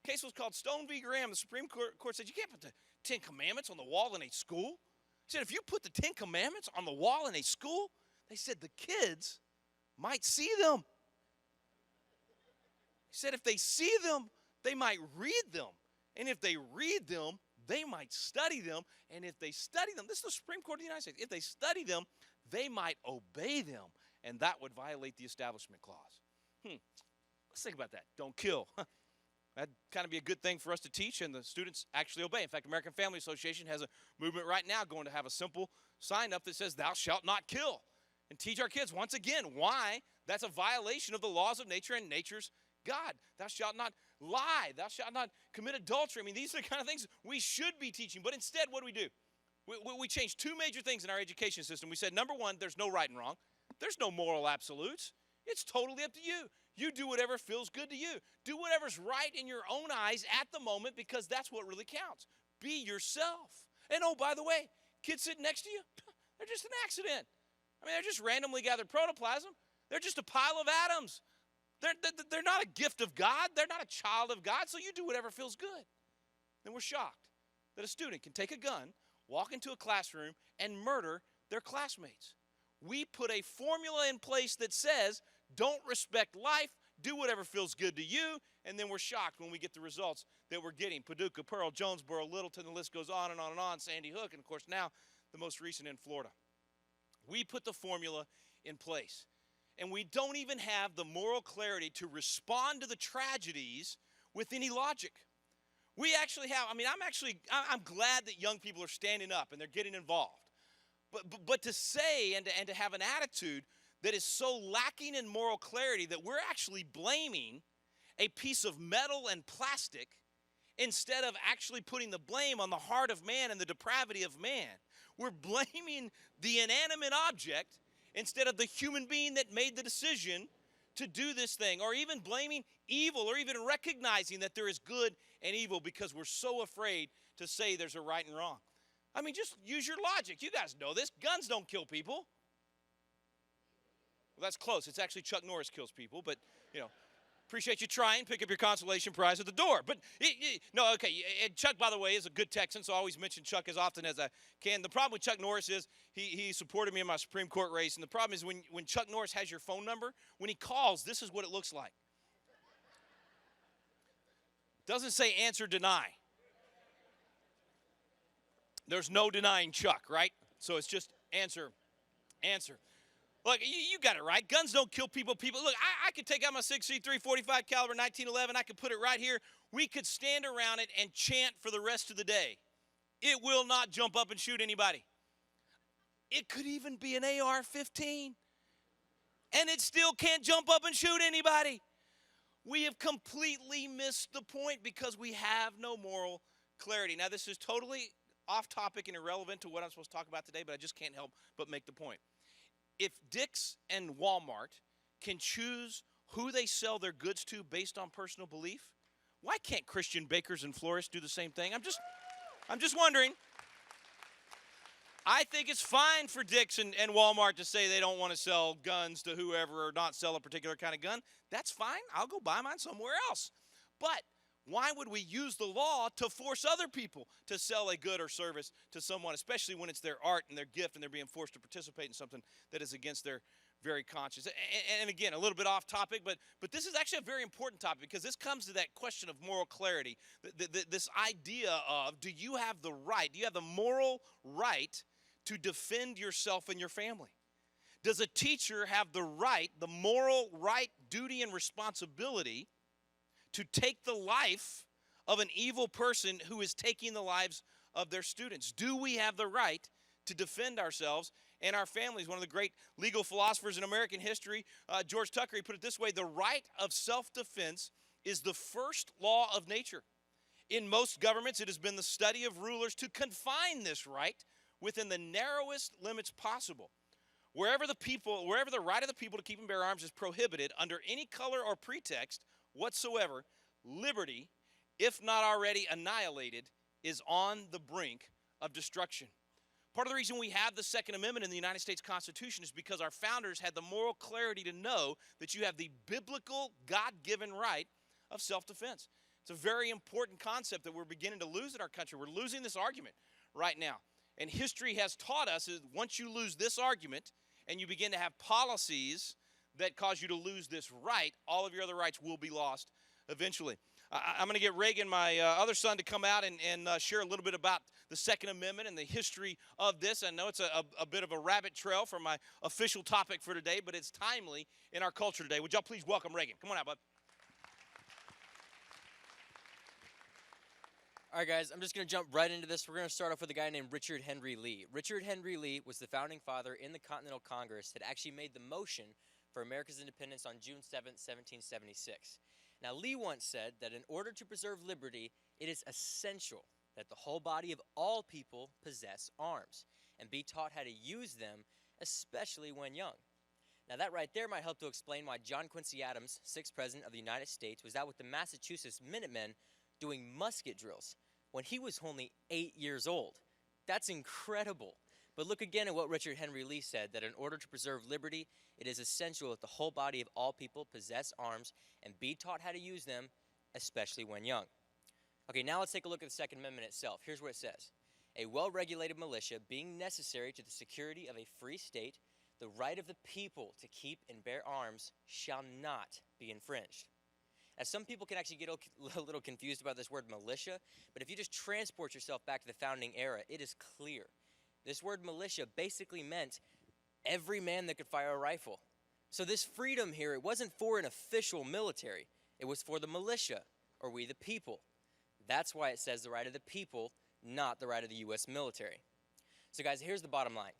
The case was called Stone v. Graham. The Supreme Court said you can't put the Ten Commandments on the wall in a school. He said if you put the Ten Commandments on the wall in a school, they said the kids might see them. He said if they see them, they might read them. And if they read them, they might study them. And if they study them, this is the Supreme Court of the United States, if they study them, they might obey them. And that would violate the Establishment Clause. Let's think about that. Don't kill. That'd kind of be a good thing for us to teach, and the students actually obey. In fact, American Family Association has a movement right now going to have a simple sign up that says, "Thou shalt not kill," and teach our kids, once again, why that's a violation of the laws of nature and nature's God. Thou shalt not lie. Thou shalt not commit adultery. I mean, these are the kind of things we should be teaching, but instead, what do? We changed two major things in our education system. We said, number one, there's no right and wrong. There's no moral absolutes. It's totally up to you. You do whatever feels good to you. Do whatever's right in your own eyes at the moment, because that's what really counts. Be yourself. And oh, by the way, kids sitting next to you, they're just an accident. I mean, they're just randomly gathered protoplasm. They're just a pile of atoms. They're not a gift of God. They're not a child of God, so you do whatever feels good. And we're shocked that a student can take a gun, walk into a classroom, and murder their classmates. We put a formula in place that says, don't respect life, do whatever feels good to you, and then we're shocked when we get the results that we're getting. Paducah, Pearl, Jonesboro, Littleton, the list goes on and on and on, Sandy Hook, and of course now the most recent in Florida. We put the formula in place, and we don't even have the moral clarity to respond to the tragedies with any logic. We actually have, I'm glad that young people are standing up and they're getting involved. But to say and to have an attitude that is so lacking in moral clarity that we're actually blaming a piece of metal and plastic instead of actually putting the blame on the heart of man and the depravity of man. We're blaming the inanimate object instead of the human being that made the decision to do this thing, or even blaming evil, or even recognizing that there is good and evil because we're so afraid to say there's a right and wrong. I mean, just use your logic. You guys know this. Guns don't kill people. Well, that's close. It's actually Chuck Norris kills people, but, appreciate you trying. Pick up your consolation prize at the door. But, no, okay. And Chuck, by the way, is a good Texan, so I always mention Chuck as often as I can. The problem with Chuck Norris is he supported me in my Supreme Court race, and the problem is when Chuck Norris has your phone number, when he calls, this is what it looks like. Doesn't say answer, deny. There's no denying Chuck, right? So it's just answer. Look, you got it right. Guns don't kill people. Look, I could take out my 6.3 45 caliber 1911. I could put it right here. We could stand around it and chant for the rest of the day. It will not jump up and shoot anybody. It could even be an AR-15, and it still can't jump up and shoot anybody. We have completely missed the point because we have no moral clarity. Now, this is totally off topic and irrelevant to what I'm supposed to talk about today, but I just can't help but make the point. If Dick's and Walmart can choose who they sell their goods to based on personal belief, why can't Christian bakers and florists do the same thing? I'm just wondering. I think it's fine for Dick's and Walmart to say they don't want to sell guns to whoever or not sell a particular kind of gun. That's fine. I'll go buy mine somewhere else. But why would we use the law to force other people to sell a good or service to someone, especially when it's their art and their gift and they're being forced to participate in something that is against their very conscience? And again, a little bit off topic, but this is actually a very important topic because this comes to that question of moral clarity, this idea of, do you have the right, do you have the moral right to defend yourself and your family? Does a teacher have the right, the moral right, duty, and responsibility to take the life of an evil person who is taking the lives of their students? Do we have the right to defend ourselves and our families? One of the great legal philosophers in American history, George Tucker, he put it this way: the right of self-defense is the first law of nature. In most governments, it has been the study of rulers to confine this right within the narrowest limits possible. Wherever the right of the people to keep and bear arms is prohibited under any color or pretext whatsoever, liberty, if not already annihilated, is on the brink of destruction. Part of the reason we have the Second Amendment in the United States Constitution is because our founders had the moral clarity to know that you have the biblical, God-given right of self-defense. It's a very important concept that we're beginning to lose in our country. We're losing this argument right now. And history has taught us that once you lose this argument and you begin to have policies that cause you to lose this right, all of your other rights will be lost eventually. I'm going to get Reagan, my other son, to come out and share a little bit about the Second Amendment and the history of this. I know it's a bit of a rabbit trail from my official topic for today, but it's timely in our culture today. Would y'all please welcome Reagan? Come on out, bud.
All right, guys, I'm just going to jump right into this. We're going to start off with a guy named Richard Henry Lee. Richard Henry Lee was the founding father in the Continental Congress that actually made the motion for America's independence on June 7, 1776. Now, Lee once said that in order to preserve liberty, it is essential that the whole body of all people possess arms and be taught how to use them, especially when young. Now, that right there might help to explain why John Quincy Adams, 6th President of the United States, was out with the Massachusetts Minutemen doing musket drills when he was only 8 years old. That's incredible. But look again at what Richard Henry Lee said, that in order to preserve liberty, it is essential that the whole body of all people possess arms and be taught how to use them, especially when young. Okay, now let's take a look at the Second Amendment itself. Here's what it says. A well-regulated militia being necessary to the security of a free state, the right of the people to keep and bear arms shall not be infringed. Now, some people can actually get a little confused about this word militia, but if you just transport yourself back to the founding era, it is clear. This word militia basically meant every man that could fire a rifle. So this freedom here, it wasn't for an official military. It was for the militia, or we the people. That's why it says the right of the people, not the right of the U.S. military. So guys, here's the bottom line.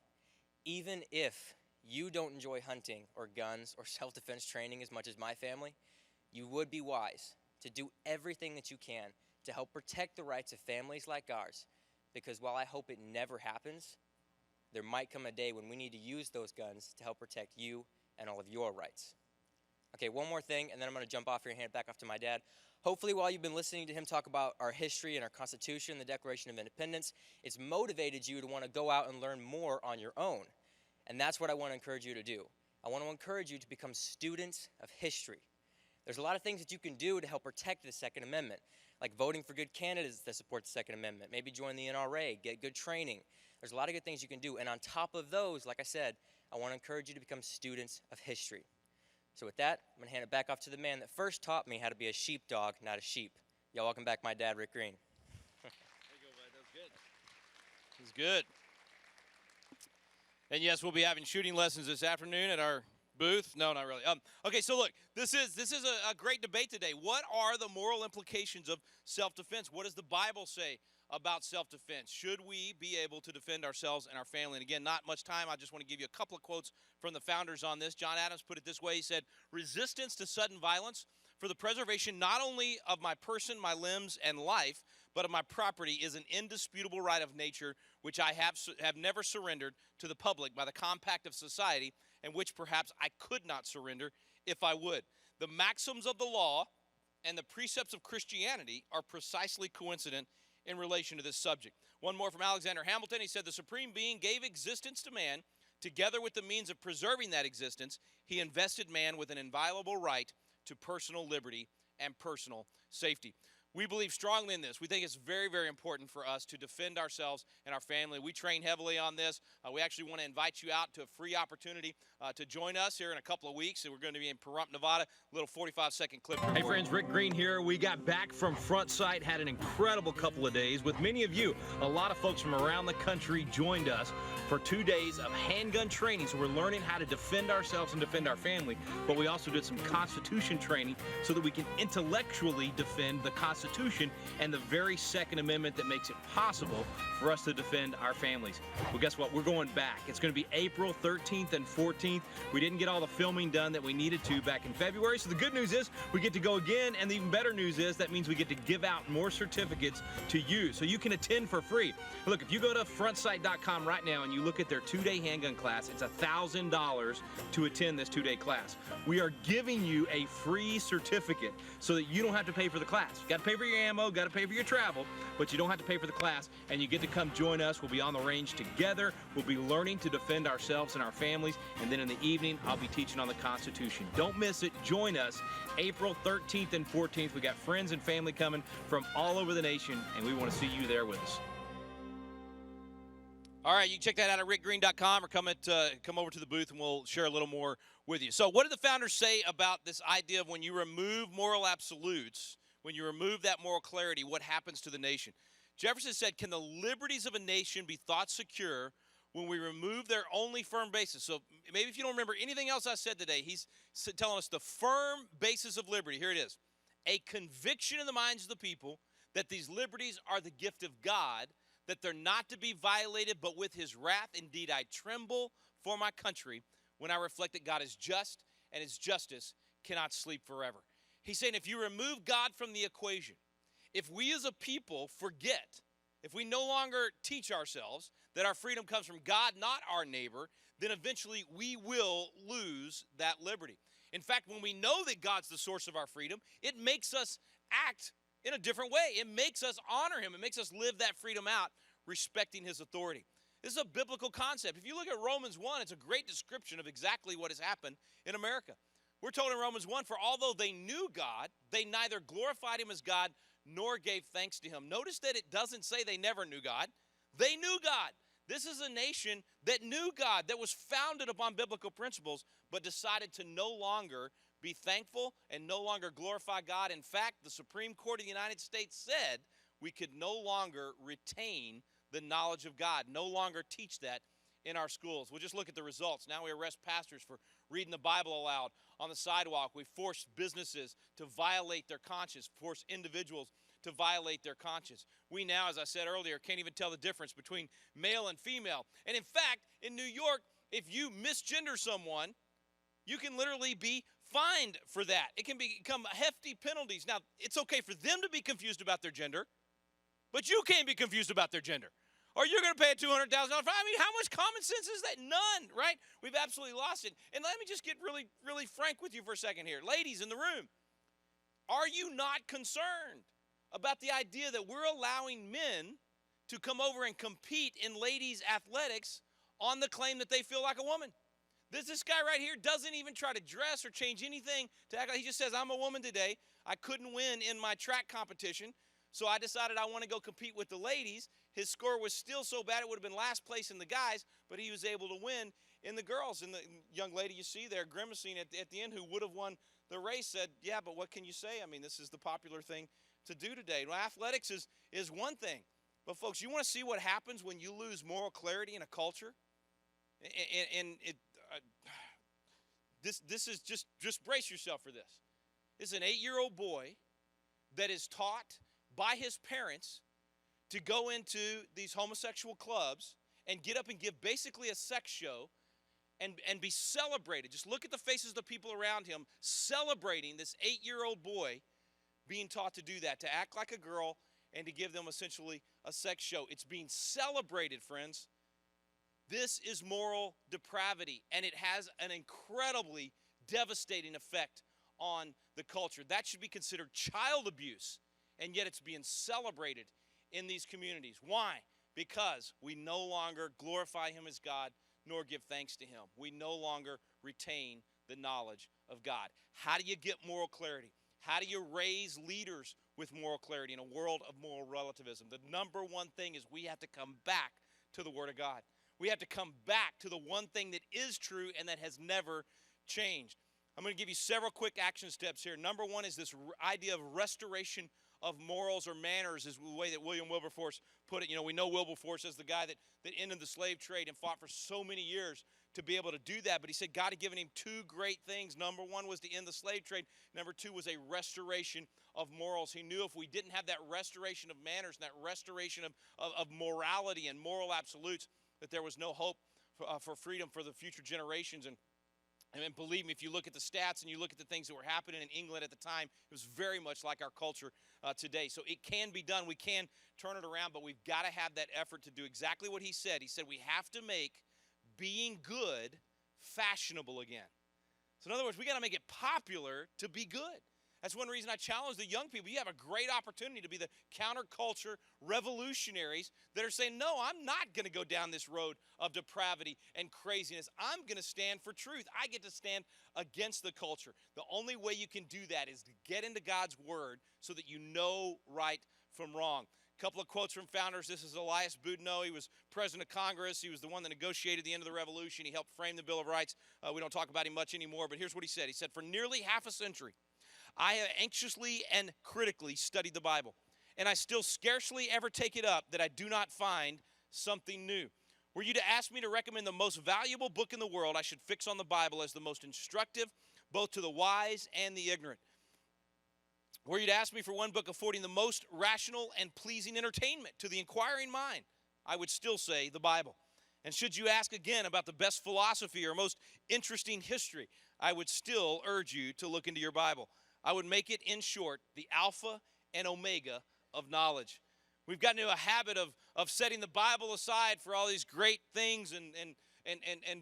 Even if you don't enjoy hunting or guns or self-defense training as much as my family, you would be wise to do everything that you can to help protect the rights of families like ours, because while I hope it never happens, there might come a day when we need to use those guns to help protect you and all of your rights. Okay, one more thing, and then I'm going to jump off here and hand it back off to my dad. Hopefully, while you've been listening to him talk about our history and our Constitution, the Declaration of Independence, it's motivated you to want to go out and learn more on your own. And that's what I want to encourage you to do. I want to encourage you to become students of history. There's a lot of things that you can do to help protect the Second Amendment, like voting for good candidates that support the Second Amendment, maybe join the NRA, get good training. There's a lot of good things you can do. And on top of those, like I said, I want to encourage you to become students of history. So with that, I'm going to hand it back off to the man that first taught me how to be a sheepdog, not a sheep. Y'all welcome back my dad, Rick Green.
There you go, bud. That was good. That was good. And yes, we'll be having shooting lessons this afternoon at our booth. No, not really. Okay, so look, this is a great debate today. What are the moral implications of self-defense? What does the Bible say about self-defense? Should we be able to defend ourselves and our family? And again, not much time. I just want to give you a couple of quotes from the founders on this. John Adams put it this way. He said, "Resistance to sudden violence for the preservation not only of my person, my limbs, and life, but of my property is an indisputable right of nature which I have never surrendered to the public by the compact of society, and which perhaps I could not surrender if I would. The maxims of the law and the precepts of Christianity are precisely coincident in relation to this subject. One more from Alexander Hamilton. He said, the Supreme Being gave existence to man. Together with the means of preserving that existence, he invested man with an inviolable right to personal liberty and personal safety. We believe strongly in this. We think it's very, very important for us to defend ourselves and our family. We train heavily on this. We actually want to invite you out to a free opportunity to join us here in a couple of weeks. And we're going to be in Pahrump, Nevada. A little 45-second clip.
Hey friends, Rick Green here. We got back from Front Sight, had an incredible couple of days with many of you. A lot of folks from around the country joined us for 2 days of handgun training. So we're learning how to defend ourselves and defend our family. But we also did some Constitution training so that we can intellectually defend the Constitution and the very Second Amendment that makes it possible for us to defend our families. Well, guess what? We're going back. It's going to be April 13th and 14th. We didn't get all the filming done that we needed to back in February. So the good news is we get to go again. And the even better news is that means we get to give out more certificates to you. So you can attend for free. Look, if you go to frontsight.com right now and you look at their 2-day handgun class, it's $1,000 to attend this 2-day class. We are giving you a free certificate so that you don't have to pay for the class. You got to pay for your ammo, got to pay for your travel, but you don't have to pay for the class, and you get to come join us. We'll be on the range together. We'll be learning to defend ourselves and our families, and then in the evening, I'll be teaching on the Constitution. Don't miss it. Join us April 13th and 14th. We got friends and family coming from all over the nation, and we want to see you there with us.
All right, you can check that out at rickgreen.com or come over to the booth and we'll share a little more with you. So what did the founders say about this idea of when you remove moral absolutes, when you remove that moral clarity, what happens to the nation? Jefferson said, can the liberties of a nation be thought secure when we remove their only firm basis? So maybe if you don't remember anything else I said today, he's telling us the firm basis of liberty. Here it is. A conviction in the minds of the people that these liberties are the gift of God, that they're not to be violated, but with his wrath, indeed, I tremble for my country when I reflect that God is just and his justice cannot sleep forever. He's saying if you remove God from the equation, if we as a people forget, if we no longer teach ourselves that our freedom comes from God, not our neighbor, then eventually we will lose that liberty. In fact, when we know that God's the source of our freedom, it makes us act in a different way. It makes us honor him. It makes us live that freedom out, respecting his authority. This is a biblical concept. If you look at Romans 1, it's a great description of exactly what has happened in America. We're told in Romans 1, for although they knew God, they neither glorified him as God nor gave thanks to him. Notice that it doesn't say they never knew God. They knew God. This is a nation that knew God, that was founded upon biblical principles, but decided to no longer be thankful and no longer glorify God. In fact, the Supreme Court of the United States said we could no longer retain the knowledge of God, no longer teach that in our schools. We'll just look at the results. Now we arrest pastors for reading the Bible aloud on the sidewalk. We force businesses to violate their conscience, force individuals to violate their conscience. We now, as I said earlier, can't even tell the difference between male and female. And in fact, in New York, if you misgender someone, you can literally be fined for that. It can become hefty penalties. Now, it's okay for them to be confused about their gender, but you can't be confused about their gender. Or you're going to pay a $200,000 fine. I mean, how much common sense is that? None, right? We've absolutely lost it. And let me just get really, really frank with you for a second here. Ladies in the room, are you not concerned about the idea that we're allowing men to come over and compete in ladies' athletics on the claim that they feel like a woman? This guy right here doesn't even try to dress or change anything to act like, he just says, I'm a woman today. I couldn't win in my track competition, so I decided I want to go compete with the ladies. His score was still so bad it would have been last place in the guys, but he was able to win in the girls. And the young lady you see there grimacing at the end who would have won the race said, yeah, but what can you say? I mean, this is the popular thing to do today. Well, athletics is one thing. But folks, you want to see what happens when you lose moral clarity in a culture? This is just brace yourself for this. This is an 8-year-old boy that is taught by his parents to go into these homosexual clubs and get up and give basically a sex show and be celebrated. Just look at the faces of the people around him celebrating this 8-year-old boy being taught to do that, to act like a girl and to give them essentially a sex show. It's being celebrated, friends. This is moral depravity, and it has an incredibly devastating effect on the culture. That should be considered child abuse, and yet it's being celebrated in these communities. Why? Because we no longer glorify him as God nor give thanks to him. We no longer retain the knowledge of God. How do you get moral clarity? How do you raise leaders with moral clarity in a world of moral relativism? The number one thing is we have to come back to the Word of God. We have to come back to the one thing that is true and that has never changed. I'm going to give you several quick action steps here. Number one is this idea of restoration of morals or manners, is the way that William Wilberforce put it. You know, we know Wilberforce as the guy that ended the slave trade and fought for so many years to be able to do that. But he said God had given him two great things. Number one was to end the slave trade. Number two was a restoration of morals. He knew if we didn't have that restoration of manners and that restoration of morality and moral absolutes, that there was no hope for freedom for the future generations. And believe me, if you look at the stats and you look at the things that were happening in England at the time, it was very much like our culture today. So it can be done. We can turn it around, but we've got to have that effort to do exactly what he said. He said we have to make being good fashionable again. So in other words, we got to make it popular to be good. That's one reason I challenge the young people. You have a great opportunity to be the counterculture revolutionaries that are saying, no, I'm not going to go down this road of depravity and craziness. I'm going to stand for truth. I get to stand against the culture. The only way you can do that is to get into God's word so that you know right from wrong. A couple of quotes from founders. This is Elias Boudinot. He was president of Congress. He was the one that negotiated the end of the revolution. He helped frame the Bill of Rights. We don't talk about him much anymore, but here's what he said. He said, for nearly half a century, I have anxiously and critically studied the Bible, and I still scarcely ever take it up that I do not find something new. Were you to ask me to recommend the most valuable book in the world, I should fix on the Bible as the most instructive, both to the wise and the ignorant. Were you to ask me for one book affording the most rational and pleasing entertainment to the inquiring mind, I would still say the Bible. And should you ask again about the best philosophy or most interesting history, I would still urge you to look into your Bible. I would make it, in short, the alpha and omega of knowledge. We've gotten into a habit of setting the Bible aside for all these great things and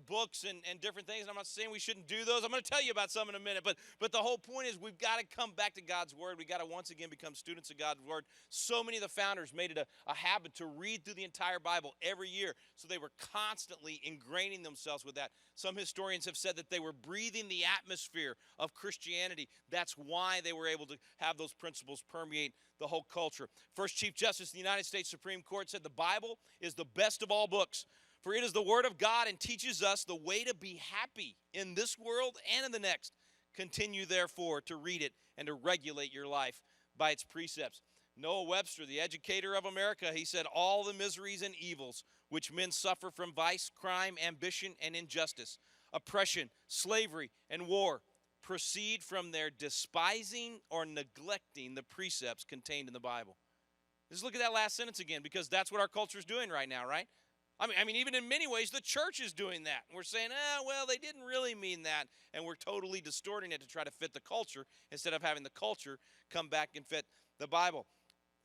books and different things. And I'm not saying we shouldn't do those. I'm going to tell you about some in a minute. But the whole point is we've got to come back to God's Word. We've got to once again become students of God's Word. So many of the founders made it a habit to read through the entire Bible every year. So they were constantly ingraining themselves with that. Some historians have said that they were breathing the atmosphere of Christianity. That's why they were able to have those principles permeate the whole culture. First Chief Justice of the United States Supreme Court said the Bible is the best of all books. For it is the word of God and teaches us the way to be happy in this world and in the next. Continue, therefore, to read it and to regulate your life by its precepts. Noah Webster, the educator of America, he said, all the miseries and evils which men suffer from vice, crime, ambition, and injustice, oppression, slavery, and war proceed from their despising or neglecting the precepts contained in the Bible. Just look at that last sentence again, because that's what our culture is doing right now, right? I mean, even in many ways, the church is doing that. We're saying, well, they didn't really mean that, and we're totally distorting it to try to fit the culture instead of having the culture come back and fit the Bible.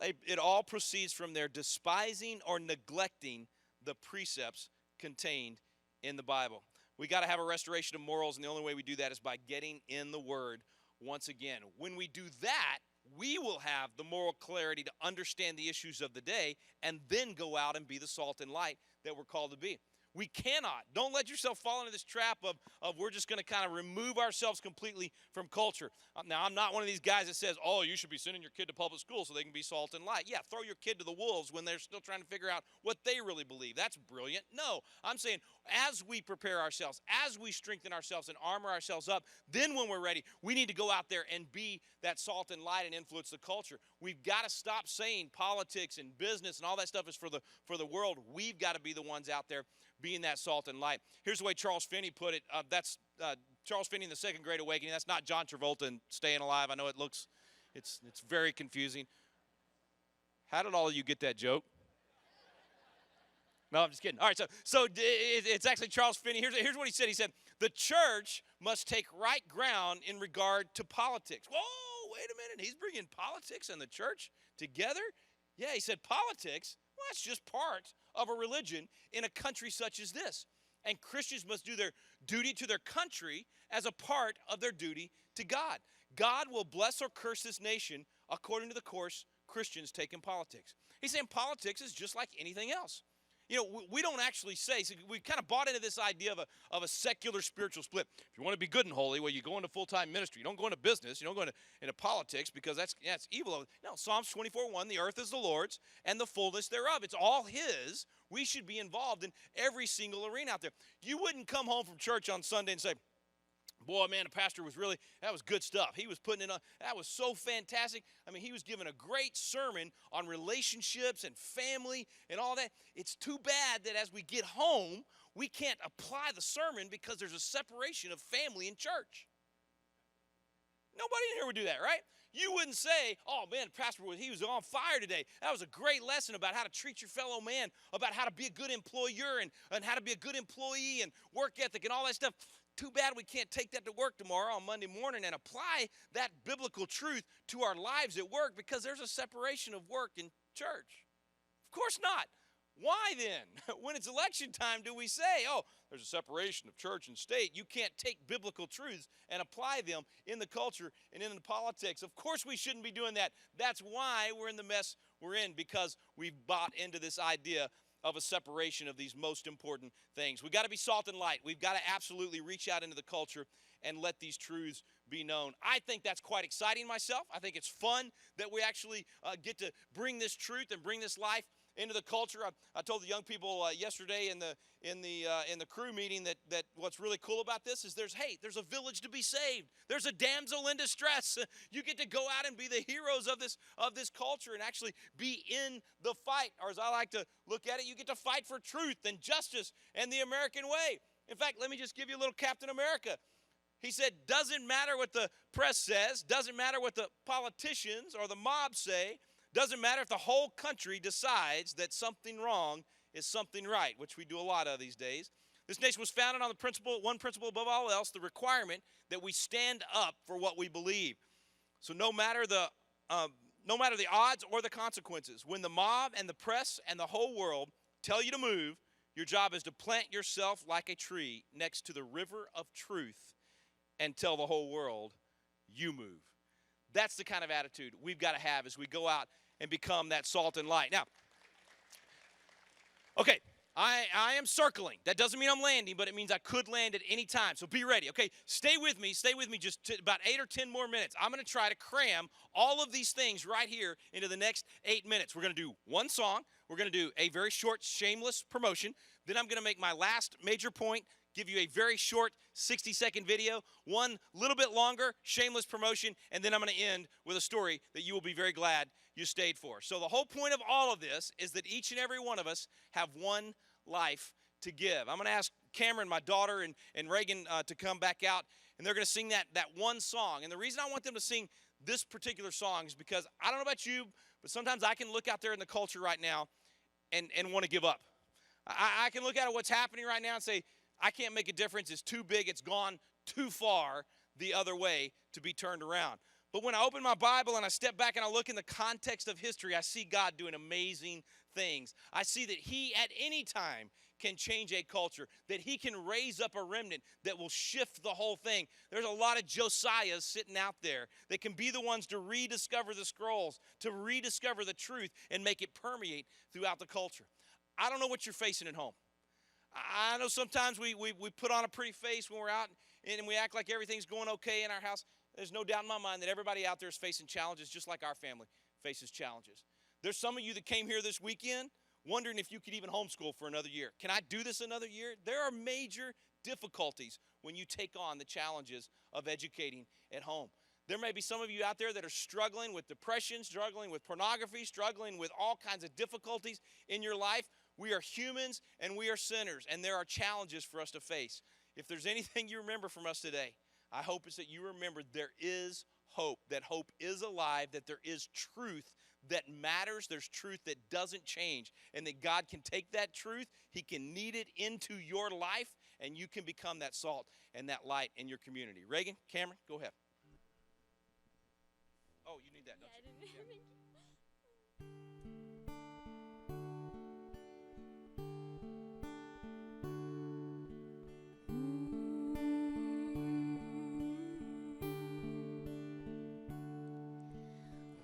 It all proceeds from their despising or neglecting the precepts contained in the Bible. We got to have a restoration of morals, and the only way we do that is by getting in the Word once again. When we do that, we will have the moral clarity to understand the issues of the day and then go out and be the salt and light that we're called to be. We cannot. Don't let yourself fall into this trap of we're just going to kind of remove ourselves completely from culture. Now, I'm not one of these guys that says, oh, you should be sending your kid to public school so they can be salt and light. Yeah, throw your kid to the wolves when they're still trying to figure out what they really believe. That's brilliant. No, I'm saying as we prepare ourselves, as we strengthen ourselves and armor ourselves up, then when we're ready, we need to go out there and be that salt and light and influence the culture. We've got to stop saying politics and business and all that stuff is for the world. We've got to be the ones out there being that salt and light. Here's the way Charles Finney put it. That's Charles Finney in the Second Great Awakening. That's not John Travolta and Staying Alive. I know it's very confusing. How did all of you get that joke? No, I'm just kidding. All right, so it's actually Charles Finney. Here's what he said. He said, the church must take right ground in regard to politics. Whoa, wait a minute. He's bringing politics and the church together? Yeah, he said politics, well, that's just part of a religion in a country such as this. And Christians must do their duty to their country as a part of their duty to God. God will bless or curse this nation according to the course Christians take in politics. He's saying politics is just like anything else. You know, we don't actually say, so we kind of bought into this idea of a secular spiritual split. If you want to be good and holy, well, you go into full-time ministry. You don't go into business. You don't go into politics because that's evil. No, Psalms 24:1, the earth is the Lord's and the fullness thereof. It's all his. We should be involved in every single arena out there. You wouldn't come home from church on Sunday and say, boy, man, the pastor that was good stuff. He was putting it on. That was so fantastic. I mean, he was giving a great sermon on relationships and family and all that. It's too bad that as we get home, we can't apply the sermon because there's a separation of family and church. Nobody in here would do that, right? You wouldn't say, oh, man, the pastor, he was on fire today. That was a great lesson about how to treat your fellow man, about how to be a good employer and how to be a good employee and work ethic and all that stuff. Too bad we can't take that to work tomorrow on Monday morning and apply that biblical truth to our lives at work because there's a separation of work and church. Of course not. Why then, when it's election time, do we say, oh, there's a separation of church and state? You can't take biblical truths and apply them in the culture and in the politics. Of course we shouldn't be doing that. That's why we're in the mess we're in, because we've bought into this idea of a separation of these most important things. We've got to be salt and light. We've got to absolutely reach out into the culture and let these truths be known. I think that's quite exciting myself. I think it's fun that we actually get to bring this truth and bring this life into the culture. I told the young people yesterday in the crew meeting that what's really cool about this is there's a village to be saved. There's a damsel in distress. You get to go out and be the heroes of this culture and actually be in the fight. Or as I like to look at it, you get to fight for truth and justice and the American way. In fact, let me just give you a little Captain America. He said, doesn't matter what the press says, doesn't matter what the politicians or the mob say, doesn't matter if the whole country decides that something wrong is something right, which we do a lot of these days. This nation was founded on one principle above all else, the requirement that we stand up for what we believe. So no matter the odds or the consequences, when the mob and the press and the whole world tell you to move, your job is to plant yourself like a tree next to the river of truth and tell the whole world, you move. That's the kind of attitude we've got to have as we go out and become that salt and light. Now, okay, I am circling. That doesn't mean I'm landing, but it means I could land at any time. So be ready, okay? Stay with me just about 8 or 10 more minutes. I'm going to try to cram all of these things right here into the next 8 minutes. We're going to do one song. We're going to do a very short, shameless promotion. Then I'm going to make my last major point, give you a very short 60-second video, one little bit longer, shameless promotion, and then I'm going to end with a story that you will be very glad you stayed for. So the whole point of all of this is that each and every one of us have one life to give. I'm going to ask Cameron, my daughter, and Reagan to come back out, and they're going to sing that one song. And the reason I want them to sing this particular song is because I don't know about you, but sometimes I can look out there in the culture right now and want to give up. I can look at what's happening right now and say, I can't make a difference. It's too big. It's gone too far the other way to be turned around. But when I open my Bible and I step back and I look in the context of history, I see God doing amazing things. I see that he at any time can change a culture, that he can raise up a remnant that will shift the whole thing. There's a lot of Josiahs sitting out there that can be the ones to rediscover the scrolls, to rediscover the truth and make it permeate throughout the culture. I don't know what you're facing at home. I know sometimes we put on a pretty face when we're out and we act like everything's going okay in our house. There's no doubt in my mind that everybody out there is facing challenges just like our family faces challenges. There's some of you that came here this weekend wondering if you could even homeschool for another year. Can I do this another year? There are major difficulties when you take on the challenges of educating at home. There may be some of you out there that are struggling with depression, struggling with pornography, struggling with all kinds of difficulties in your life. We are humans and we are sinners, and there are challenges for us to face. If there's anything you remember from us today, I hope it's that you remember there is hope, that hope is alive, that there is truth that matters, there's truth that doesn't change, and that God can take that truth, he can knead it into your life, and you can become that salt and that light in your community. Reagan, Cameron, go ahead. Oh, you need that, don't you?
I didn't.
Yeah.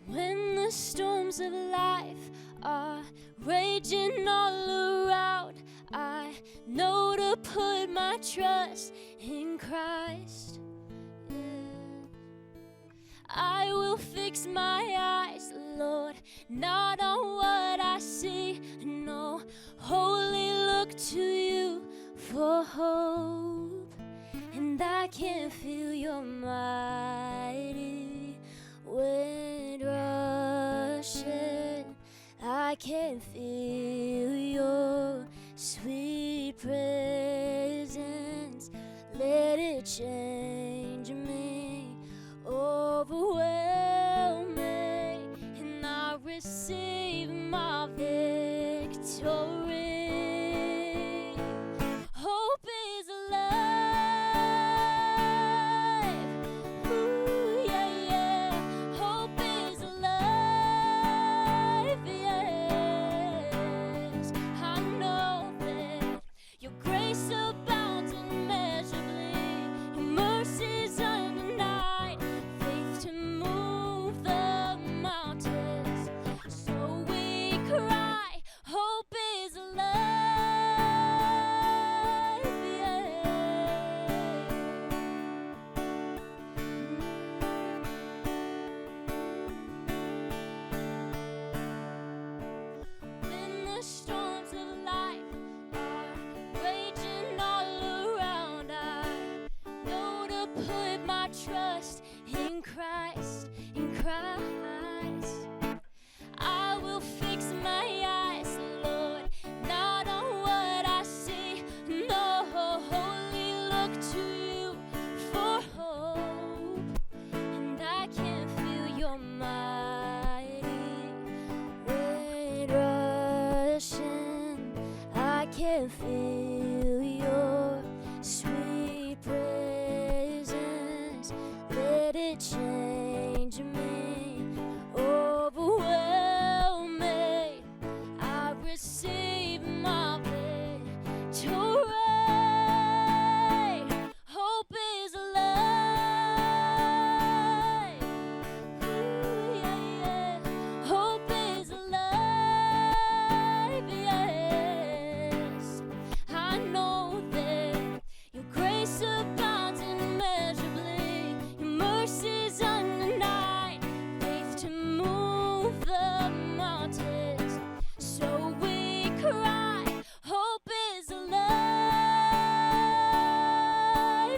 When the storm storms of life are raging all around, I know to put my trust in Christ. Yeah. I will fix my eyes, Lord, not on what I see, no, wholly look to you for hope. And I can feel your mighty wind rushing, I can feel your sweet presence, let it change me, overwhelm me, and I receive my victory. Hope is alive. Ooh, yeah, yeah. Hope is alive. Yes. I know that your grace abounds immeasurably. Your mercies undenied. Faith to move the mountains. So we cry, hope is alive. When the storms of life are raging all around, I know to put my trust in Christ, in Christ. I will fix my eyes, Lord, not on what I see, no, wholly look to you for hope. And I can feel your mighty wind rushing, I can feel your sweet presence, let it change me, overwhelm me, I receive my victory. Hope is alive. Ooh, yeah, yeah. Hope is alive. Yes. I know that your grace abounds immeasurably. Your mercies undenied. Faith to move the mountains. So we cry, hope is alive.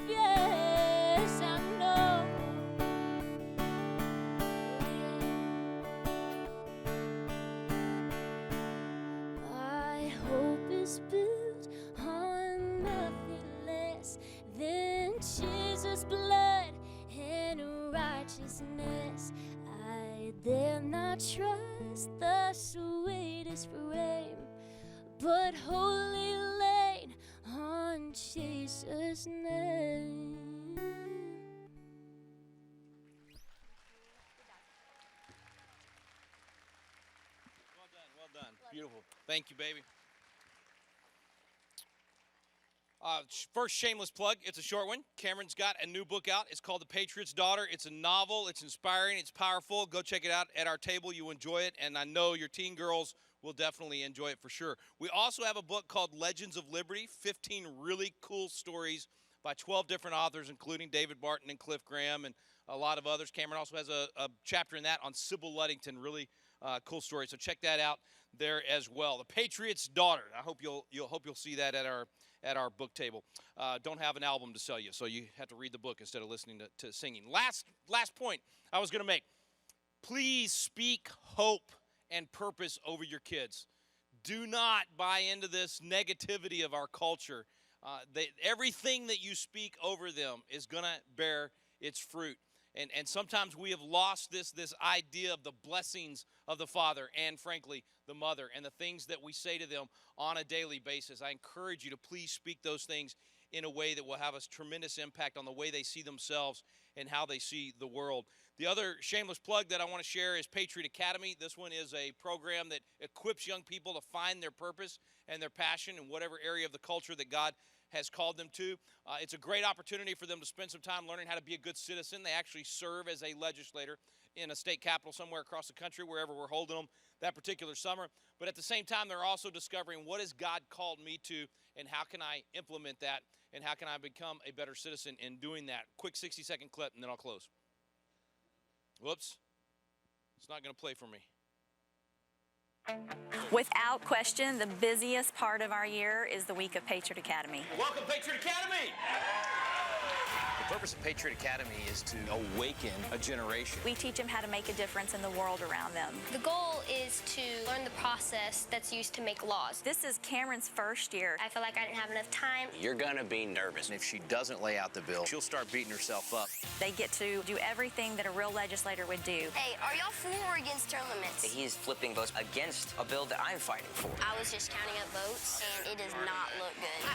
Yes, I know. My hope is built on nothing less than Jesus' blood and righteousness. I dare not trust the sweetest frame, but wholly laid on Jesus' name.
Well done. Beautiful. Thank you, baby. First shameless plug. It's a short one. Cameron's got a new book out. It's called The Patriot's Daughter. It's a novel. It's inspiring. It's powerful. Go check it out at our table. You enjoy it, and I know your teen girls will definitely enjoy it for sure. We also have a book called Legends of Liberty, 15 really cool stories by 12 different authors, including David Barton and Cliff Graham and a lot of others. Cameron also has a chapter in that on Sybil Luddington, really cool story. So check that out there as well. The Patriot's Daughter. I hope you'll see that at our book table. Don't have an album to sell you, so you have to read the book instead of listening to singing. Last point I was going to make. Please speak hope and purpose over your kids. Do not buy into this negativity of our culture. Everything that you speak over them is going to bear its fruit. And sometimes we have lost this idea of the blessings of the father and, frankly, the mother and the things that we say to them on a daily basis. I encourage you to please speak those things in a way that will have a tremendous impact on the way they see themselves and how they see the world. The other shameless plug that I want to share is Patriot Academy. This one is a program that equips young people to find their purpose and their passion in whatever area of the culture that God has called them to. It's a great opportunity for them to spend some time learning how to be a good citizen. They actually serve as a legislator in a state capital somewhere across the country, wherever we're holding them that particular summer. But at the same time, they're also discovering what has God called me to, and how can I implement that, and how can I become a better citizen in doing that. Quick 60-second clip, and then I'll close. Whoops. It's not going to play for me.
Without question, the busiest part of our year is the week of Patriot Academy.
Welcome, Patriot Academy!
The purpose of Patriot Academy is to awaken a generation.
We teach them how to make a difference in the world around them.
The goal is to learn the process that's used to make laws.
This is Cameron's first year.
I feel like I didn't have enough time.
You're gonna be nervous.
And if she doesn't lay out the bill, she'll start beating herself up.
They get to do everything that a real legislator would do.
Hey, are y'all for or against term limits?
He's flipping votes against a bill that I'm fighting for.
I was just counting up votes, and it does not look good.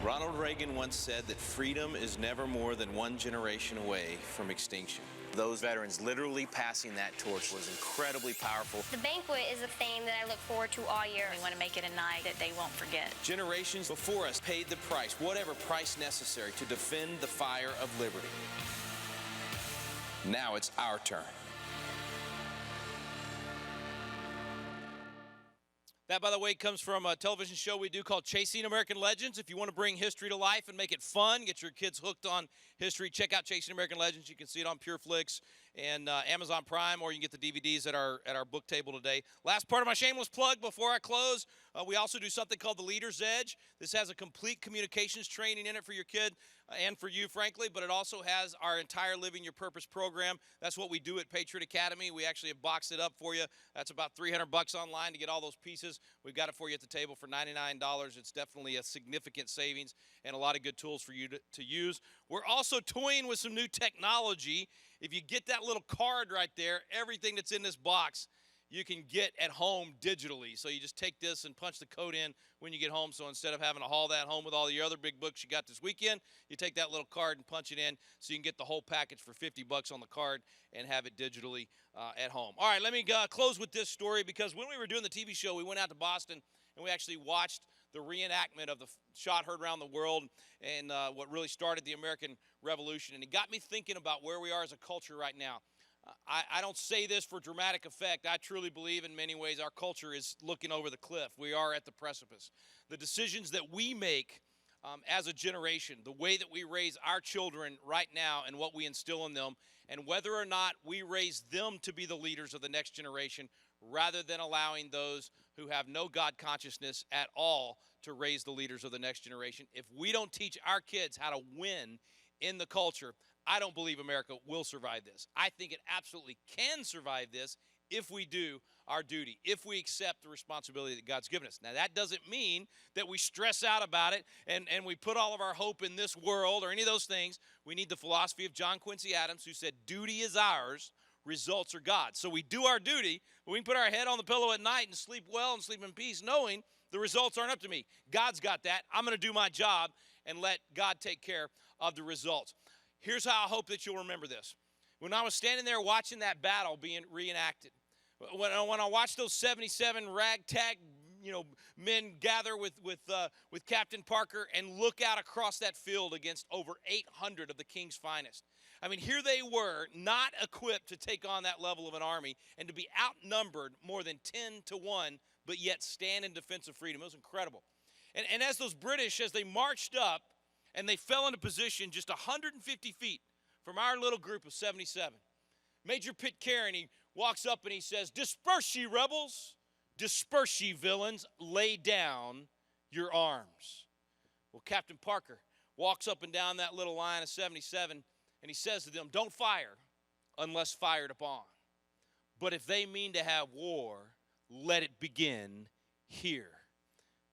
Ronald Reagan once said that freedom is never more than one generation away from extinction. Those veterans literally passing that torch was incredibly powerful.
The banquet is a thing that I look forward to all year.
We want to make it a night that they won't forget.
Generations before us paid the price, whatever price necessary, to defend the fire of liberty. Now it's our turn.
That, by the way, comes from a television show we do called Chasing American Legends. If you want to bring history to life and make it fun, get your kids hooked on history, check out Chasing American Legends. You can see it on PureFlix and Amazon Prime, or you can get the DVDs at our book table today. Last part of my shameless plug before I close, we also do something called the Leader's Edge. This has a complete communications training in it for your kid and for you, frankly, but it also has our entire Living Your Purpose program. That's what we do at Patriot Academy. We actually have boxed it up for you. That's about $300 online to get all those pieces. We've got it for you at the table for $99. It's definitely a significant savings and a lot of good tools for you to use. We're also toying with some new technology. If you get that little card right there, everything that's in this box you can get at home digitally. So you just take this and punch the code in when you get home. So instead of having to haul that home with all your other big books you got this weekend, you take that little card and punch it in so you can get the whole package for $50 on the card and have it digitally at home. All right, let me close with this story, because when we were doing the TV show, we went out to Boston and we actually watched the reenactment of the shot heard around the world and what really started the American Revolution. And it got me thinking about where we are as a culture right now. I don't say this for dramatic effect. I truly believe in many ways our culture is looking over the cliff. We are at the precipice. The decisions that we make as a generation, the way that we raise our children right now and what we instill in them, and whether or not we raise them to be the leaders of the next generation, rather than allowing those who have no God consciousness at all to raise the leaders of the next generation. If we don't teach our kids how to win in the culture, I don't believe America will survive this. I think it absolutely can survive this if we do our duty, if we accept the responsibility that God's given us. Now, that doesn't mean that we stress out about it and we put all of our hope in this world or any of those things. We need the philosophy of John Quincy Adams, who said, duty is ours, results are God's. So we do our duty, but we can put our head on the pillow at night and sleep well and sleep in peace, knowing the results aren't up to me. God's got that. I'm going to do my job and let God take care of the results. Here's how I hope that you'll remember this. When I was standing there watching that battle being reenacted, when I watched those 77 ragtag, men gather with Captain Parker and look out across that field against over 800 of the king's finest. I mean, here they were, not equipped to take on that level of an army and to be outnumbered more than 10 to 1, but yet stand in defense of freedom. It was incredible. And as those British, as they marched up, and they fell into position just 150 feet from our little group of 77. Major Pitcairn, he walks up and he says, "Disperse ye rebels, disperse ye villains, lay down your arms." Well, Captain Parker walks up and down that little line of 77 and he says to them, "Don't fire unless fired upon. But if they mean to have war, let it begin here."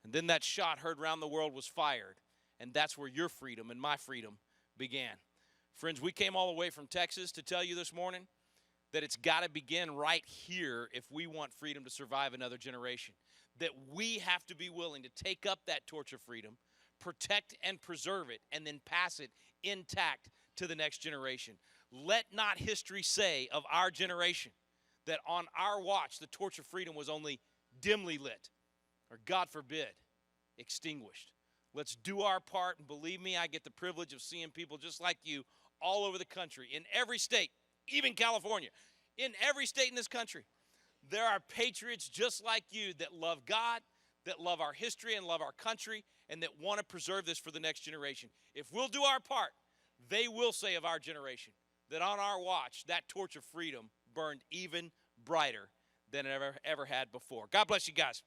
And then that shot heard round the world was fired. And that's where your freedom and my freedom began. Friends, we came all the way from Texas to tell you this morning that it's got to begin right here if we want freedom to survive another generation. That we have to be willing to take up that torch of freedom, protect and preserve it, and then pass it intact to the next generation. Let not history say of our generation that on our watch the torch of freedom was only dimly lit, or God forbid, extinguished. Let's do our part, and believe me, I get the privilege of seeing people just like you all over the country, in every state, even California, in every state in this country. There are patriots just like you that love God, that love our history and love our country, and that want to preserve this for the next generation. If we'll do our part, they will say of our generation that on our watch, that torch of freedom burned even brighter than it ever had before. God bless you guys.